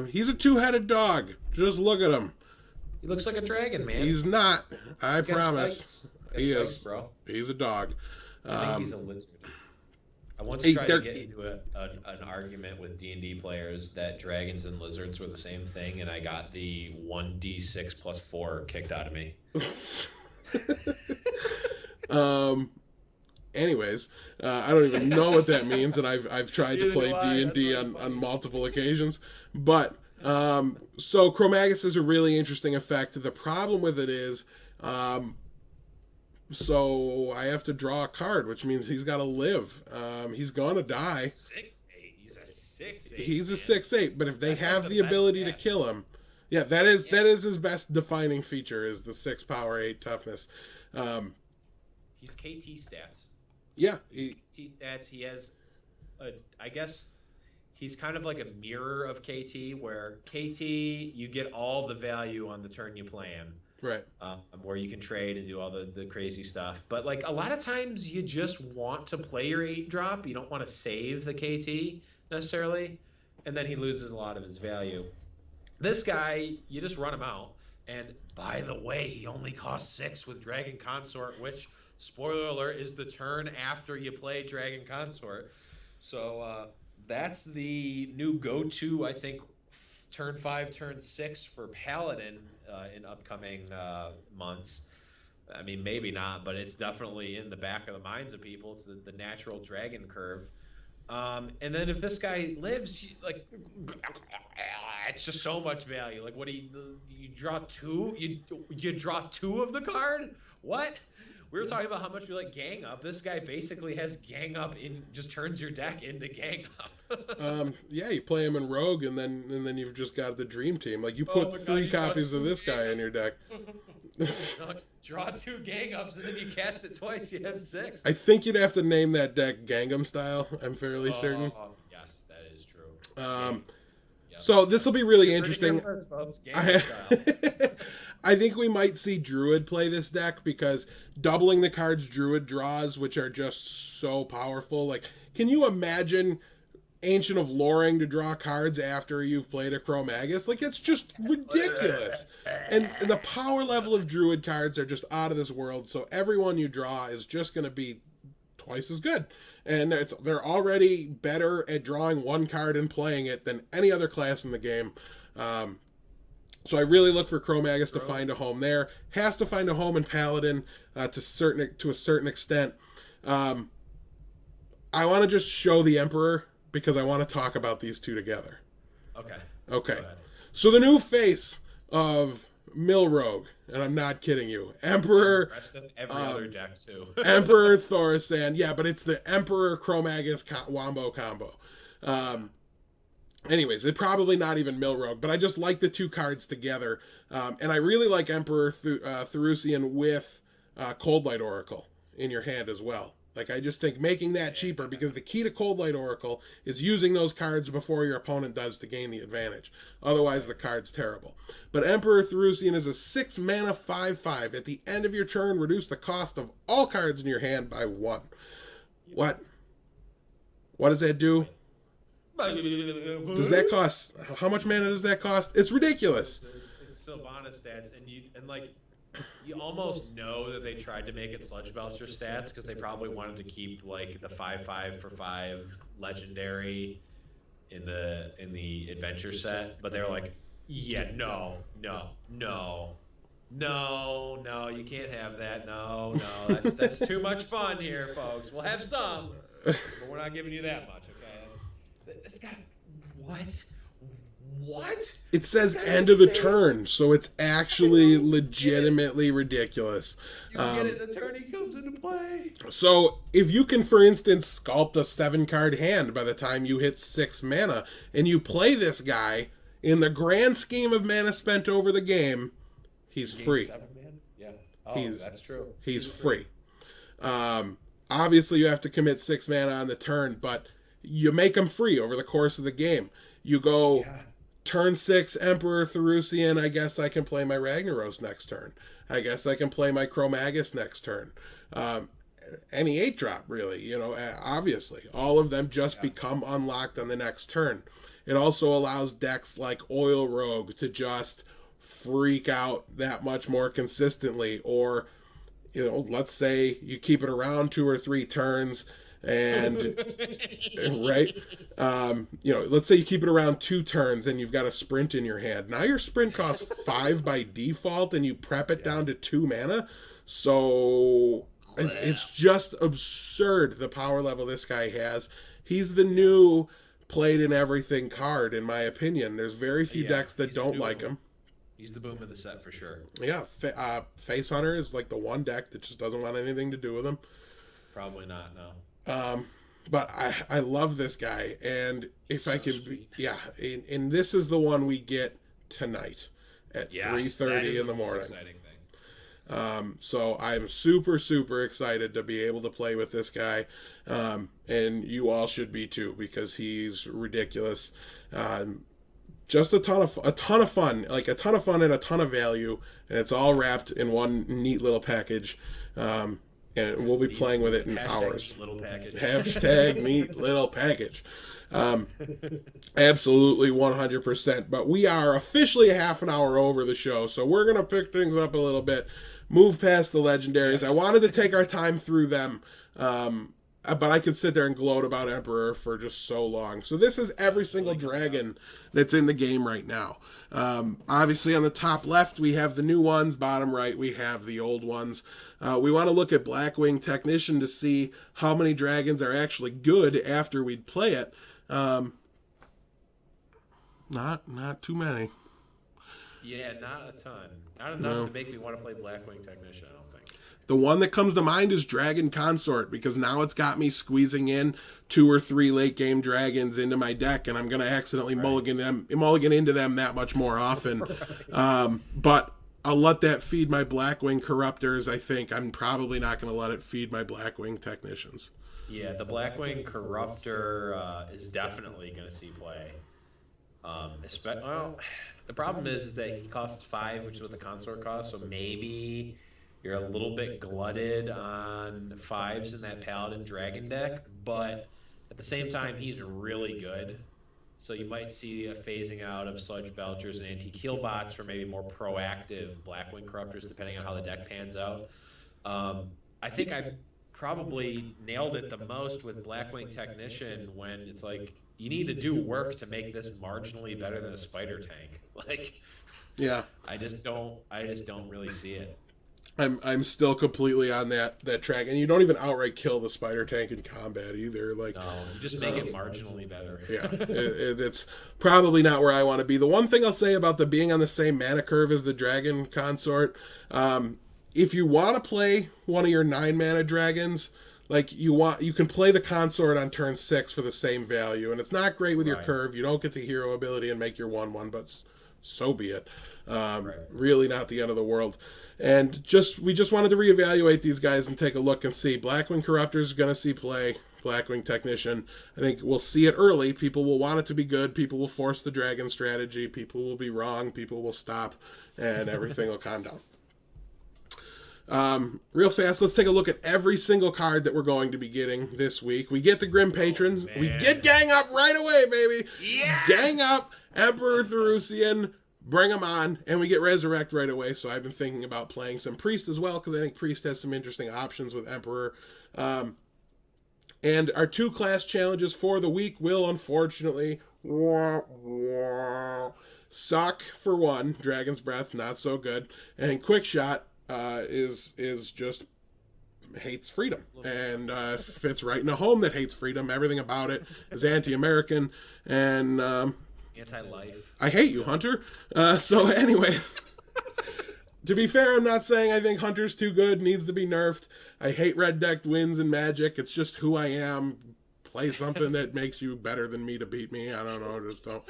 He's a two-headed dog. Just look at him. He looks like a dragon, man. He's not. I promise. He is, bro. He's a dog. I think he's a lizard. I once tried to get into an argument with D&D players that dragons and lizards were the same thing, and I got the 1d6 plus 4 kicked out of me. Anyways, I don't even know what that means, and I've tried to play D&D on multiple occasions, but. So Chromagus is a really interesting effect. The problem with it is, so I have to draw a card, which means he's got to live. He's gonna die. 6/8. He's a 6/8. He's a 6/8. But if they have the ability to kill him, yeah, that is his best defining feature is the 6 power 8 toughness. He's KT stats. Yeah, KT stats. He has, I guess. He's kind of like a mirror of KT, where KT, you get all the value on the turn you play him. Right. Where you can trade and do all the crazy stuff. But, like, a lot of times you just want to play your 8-drop. You don't want to save the KT, necessarily. And then he loses a lot of his value. This guy, you just run him out. And, by the way, he only costs 6 with Dragon Consort, which, spoiler alert, is the turn after you play Dragon Consort. So, that's the new go-to, I think, turn 5, turn 6 for Paladin in upcoming months. I mean, maybe not, but it's definitely in the back of the minds of people. It's the natural dragon curve. And then if this guy lives, like, it's just so much value. Like, what do you draw 2? You draw 2 of the card? What? We were talking about how much we like Gang Up. This guy basically has Gang Up just turns your deck into Gang Up. Yeah, you play him in Rogue, and then you've just got the Dream Team. Like you put 3 copies of this guy in your deck. Draw 2 Gang Ups, and then you cast it twice. You have 6. I think you'd have to name that deck Gangnam Style. I'm fairly certain. Yes, that is true. So this will be really interesting. First, folks. Gangnam Style. I think we might see Druid play this deck because doubling the cards Druid draws, which are just so powerful. Like, can you imagine Ancient of Loring to draw cards after you've played a Chromagus? Like, it's just ridiculous. And the power level of Druid cards are just out of this world. So everyone you draw is just going to be twice as good. And they're already better at drawing one card and playing it than any other class in the game. So I really look for Chromagus to find a home there. Has to find a home in Paladin to a certain extent. I want to just show the Emperor because I want to talk about these two together. Okay. So the new face of Milrogue, and I'm not kidding you, Emperor. The rest of every other deck too. Emperor Thaurissan, yeah, but it's the Emperor Chromagus Wombo combo. Anyways, it's probably not even Milrogue, but I just like the 2 cards together. And I really like Emperor Thaurissan with Coldlight Oracle in your hand as well. Like, I just think making that cheaper, because the key to Coldlight Oracle is using those cards before your opponent does to gain the advantage. Otherwise, the card's terrible. But Emperor Thaurissan is a 6 mana 5/5. At the end of your turn, reduce the cost of all cards in your hand by 1. What? What does that do? Does that cost? How much mana does that cost? It's ridiculous. It's Sylvanas stats, and you almost know that they tried to make it Sludge Belcher stats because they probably wanted to keep like the 5/5 for 5 legendary in the adventure set, but they were like, yeah, no, you can't have that. No, that's too much fun here, folks. We'll have some, but we're not giving you that much. Okay, this guy, What? It says That's end of the insane. turn, so it's actually legitimately ridiculous. You get it, the turn he comes into play. So if you can, for instance, sculpt a 7-card hand by the time you hit 6 mana, and you play this guy, in the grand scheme of mana spent over the game, he's free. 7, man? Yeah. Oh, that's true. He's free. Obviously, you have to commit 6 mana on the turn, but you make him free over the course of the game. You go turn 6 Emperor Therusian. I guess I can play my Ragnaros next turn. I guess I can play my Chromagus next turn. Any 8-drop, really, obviously. All of them just become unlocked on the next turn. It also allows decks like Oil Rogue to just freak out that much more consistently. Or, let's say you keep it around 2 or 3 turns and right, let's say you keep it around 2 turns and you've got a sprint in your hand. Now your sprint costs 5 by default and you prep it down to 2 mana. So it's just absurd the power level this guy has. He's the new played in everything card, in my opinion. There's very few decks that don't like him. He's the boom of the set for sure. Yeah, Face Hunter is like the one deck that just doesn't want anything to do with him. Probably not, no. But I love this guy, and if I could, and this is the one we get tonight at 3:30 in the morning. Exciting thing. So I'm super, super excited to be able to play with this guy, and you all should be too, because he's ridiculous. Just a ton of fun, like a ton of fun and a ton of value, and it's all wrapped in one neat little package. And we'll be playing with it in hours. Little package. Hashtag neat little package. Absolutely 100%. But we are officially a half an hour over the show, so we're going to pick things up a little bit, move past the legendaries. I wanted to take our time through them, but I could sit there and gloat about Emperor for just so long. So this is every single dragon that's in the game right now. Obviously on the top left we have the new ones, bottom right we have the old ones. We want to look at Blackwing Technician to see how many dragons are actually good after we'd play it. Not too many. Yeah, not a ton. Not enough to make me want to play Blackwing Technician, I don't think. The one that comes to mind is Dragon Consort, because now it's got me squeezing in 2 or 3 late game dragons into my deck, and I'm going to accidentally mulligan into them that much more often. But I'll let that feed my Blackwing Corruptors. I think I'm probably not going to let it feed my Blackwing Technicians. Yeah, the Blackwing Corruptor is definitely going to see play. The problem is that he costs 5, which is what the Consort costs, so maybe you're a little bit glutted on 5s in that Paladin Dragon deck, but at the same time, he's really good. So you might see a phasing out of Sludge Belchers and Antique Healbots for maybe more proactive Blackwing Corruptors, depending on how the deck pans out. I think I probably nailed it the most with Blackwing Technician when it's like, you need to do work to make this marginally better than a Spider Tank. Yeah. I just don't really see it. I'm still completely on that track, and you don't even outright kill the Spider Tank in combat either. No, you just make it marginally better. Yeah, it's probably not where I want to be. The one thing I'll say about the being on the same mana curve as the Dragon Consort, if you want to play one of your 9 mana dragons, you can play the Consort on turn 6 for the same value, and it's not great with your curve. You don't get the hero ability and make your 1/1, but so be it. Really not the end of the world. And we just wanted to reevaluate these guys and take a look and see. Blackwing Corruptor is going to see play. Blackwing Technician, I think we'll see it early. People will want it to be good. People will force the dragon strategy. People will be wrong. People will stop, and everything will calm down. Real fast, let's take a look at every single card that we're going to be getting this week. We get the Grim Patron. We get Gang Up right away, baby. Yes! Gang Up, Emperor Therusian. Bring them on, and we get Resurrect right away. So I've been thinking about playing some Priest as well, because I think Priest has some interesting options with Emperor. And our 2 class challenges for the week will unfortunately suck. For one, Dragon's Breath, not so good, and Quick Shot is just hates freedom, and fits right in a home that hates freedom. Everything about it is anti-American, and Anti-life. I hate you, Hunter. So anyways, to be fair, I'm not saying I think Hunter's too good, needs to be nerfed. I hate red decked wins in Magic. It's just who I am. Play something that makes you better than me to beat me. I don't know. Just don't.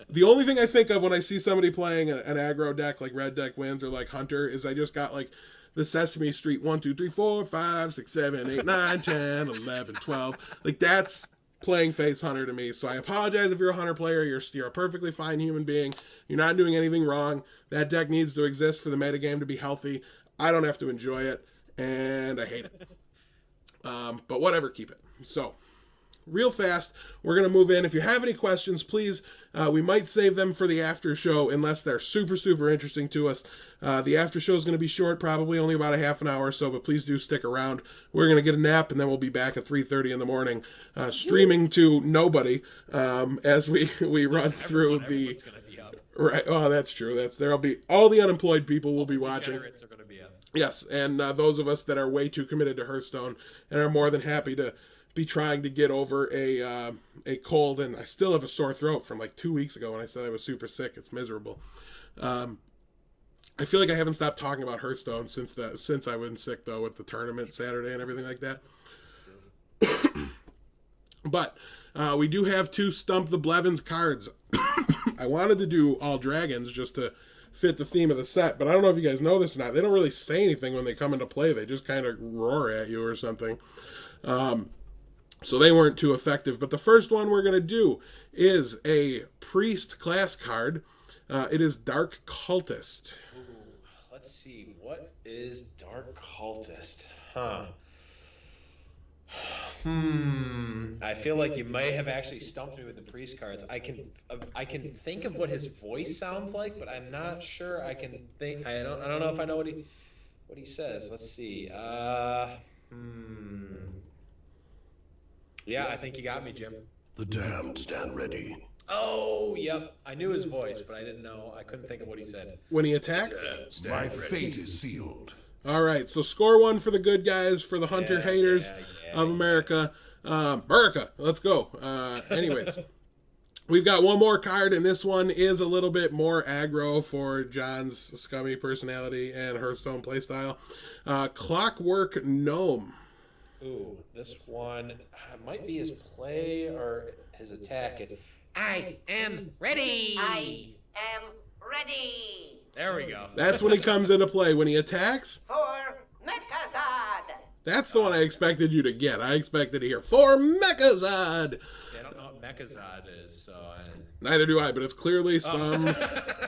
The only thing I think of when I see somebody playing an aggro deck like red deck wins or like Hunter is I just got like the Sesame Street 1, 2, 3, 4, 5, 6, 7, 8, 9, 10, 11, 12. Like that's playing face Hunter to me. So I apologize if you're a Hunter player. You're a perfectly fine human being. You're not doing anything wrong. That deck needs to exist for the metagame to be healthy. I don't have to enjoy it, and I hate it. But whatever, keep it. So, real fast, we're going to move in. If you have any questions, please, we might save them for the after show unless they're super, super interesting to us. The after show is going to be short, probably only about a half an hour or so, but please do stick around. We're going to get a nap, and then we'll be back at 3:30 in the morning, streaming to nobody as we run through the... Right. Oh, that's true. There'll be all the unemployed people will be watching. Are going to be up. Yes, and those of us that are way too committed to Hearthstone and are more than happy to be trying to get over a cold, and I still have a sore throat from like 2 weeks ago when I said I was super sick. It's miserable. I feel like I haven't stopped talking about Hearthstone since I was sick though with the tournament Saturday and everything like that. But we do have 2 Stump the Blevins cards. I wanted to do all dragons just to fit the theme of the set, but I don't know if you guys know this or not. They don't really say anything when they come into play. They just kind of roar at you or something. So they weren't too effective. But the first one we're going to do is a priest class card. It is Dark Cultist. Ooh, let's see. What is Dark Cultist? Huh. I feel like you may have actually stumped me with the priest cards. I can think of what his voice sounds like, but I'm not sure I can think. I don't know if I know what he says. Let's see. Yeah, I think you got me, Jim. The damned stand ready. Oh, yep. I knew his voice, but I didn't know. I couldn't think of what he said. When he attacks? My fate is sealed. All right, so score 1 for the good guys, for the Hunter haters of America. America, let's go. Anyways, we've got one more card, and this one is a little bit more aggro for John's scummy personality and Hearthstone playstyle. Clockwork Gnome. Ooh, this one might be his play or his attack. It's I am ready. I am ready There we go. That's when he comes into play. When he attacks, for Mechazard. that's the one I expected you to get. I expected to hear, for Mechazard! See, I don't know what Mechazard is, so Neither do I, but it's clearly some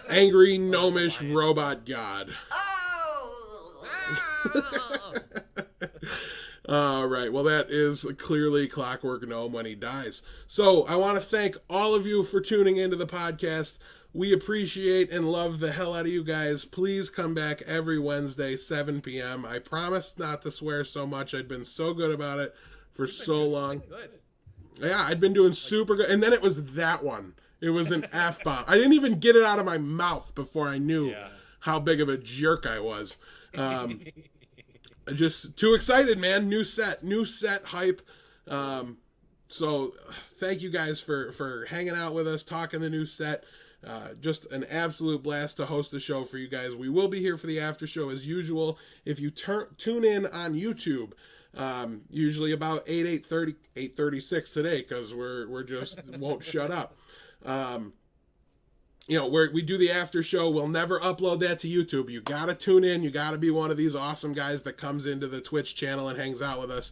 angry, gnomish robot god. Oh! All right, well, that is clearly Clockwork Gnome when he dies. So I want to thank all of you for tuning into the podcast. We appreciate and love the hell out of you guys. Please come back every Wednesday, 7 p.m. I promised not to swear so much. I'd been so good about it for so long. good. Yeah, I'd been doing super good. And then it was that one. It was an F-bomb. I didn't even get it out of my mouth before I knew how big of a jerk I was. Just too excited, man. New set hype. So thank you guys for hanging out with us, talking the new set. Just an absolute blast to host the show for you guys. We will be here for the after show as usual. If you tune in on YouTube, usually about 8:30, 8:36 today, because we're just won't shut up. We do the after show. We'll never upload that to YouTube. You gotta tune in. You gotta be one of these awesome guys that comes into the Twitch channel and hangs out with us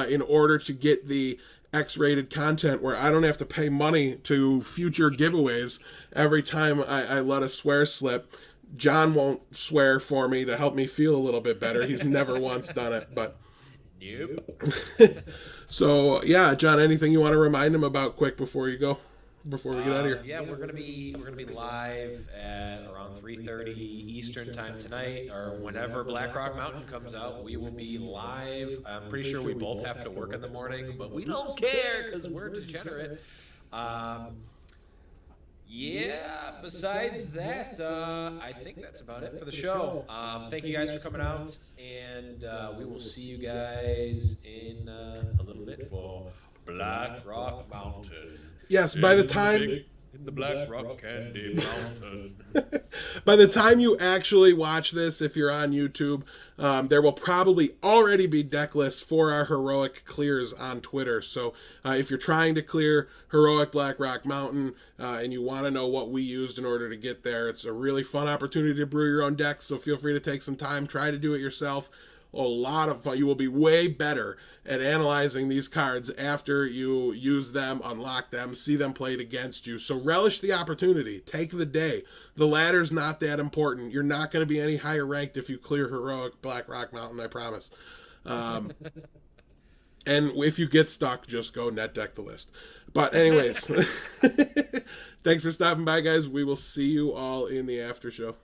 in order to get the X-rated content where I don't have to pay money to future giveaways every time I let a swear slip. John won't swear for me to help me feel a little bit better. He's never once done it, but Nope. So yeah, John, anything you want to remind him about quick before you go? Before we get out of here. Yeah, we're gonna be live at around 3:30 Eastern time tonight, or whenever Blackrock Mountain comes out. We will be live. I'm pretty sure we both have to work in the morning, but we don't care because we're degenerate. Yeah. Besides that, I think that's about it for the show. Thank you guys for coming out, and we will see you guys in a little bit for Blackrock Mountain. Yes, by the In time in the Black Rock Candy Mountain. by the time you actually watch this, if you're on YouTube, there will probably already be deck lists for our heroic clears on Twitter. So if you're trying to clear heroic Black Rock Mountain and you want to know what we used in order to get there, it's a really fun opportunity to brew your own deck. So feel free to take some time, try to do it yourself. A lot of fun. You will be way better at analyzing these cards after you use them, unlock them, see them played against you. So relish the opportunity. Take the day. The ladder's not that important. You're not going to be any higher ranked if you clear heroic Black Rock Mountain, I promise. And if you get stuck, just go net deck the list. But anyways, thanks for stopping by, guys. We will see you all in the after show.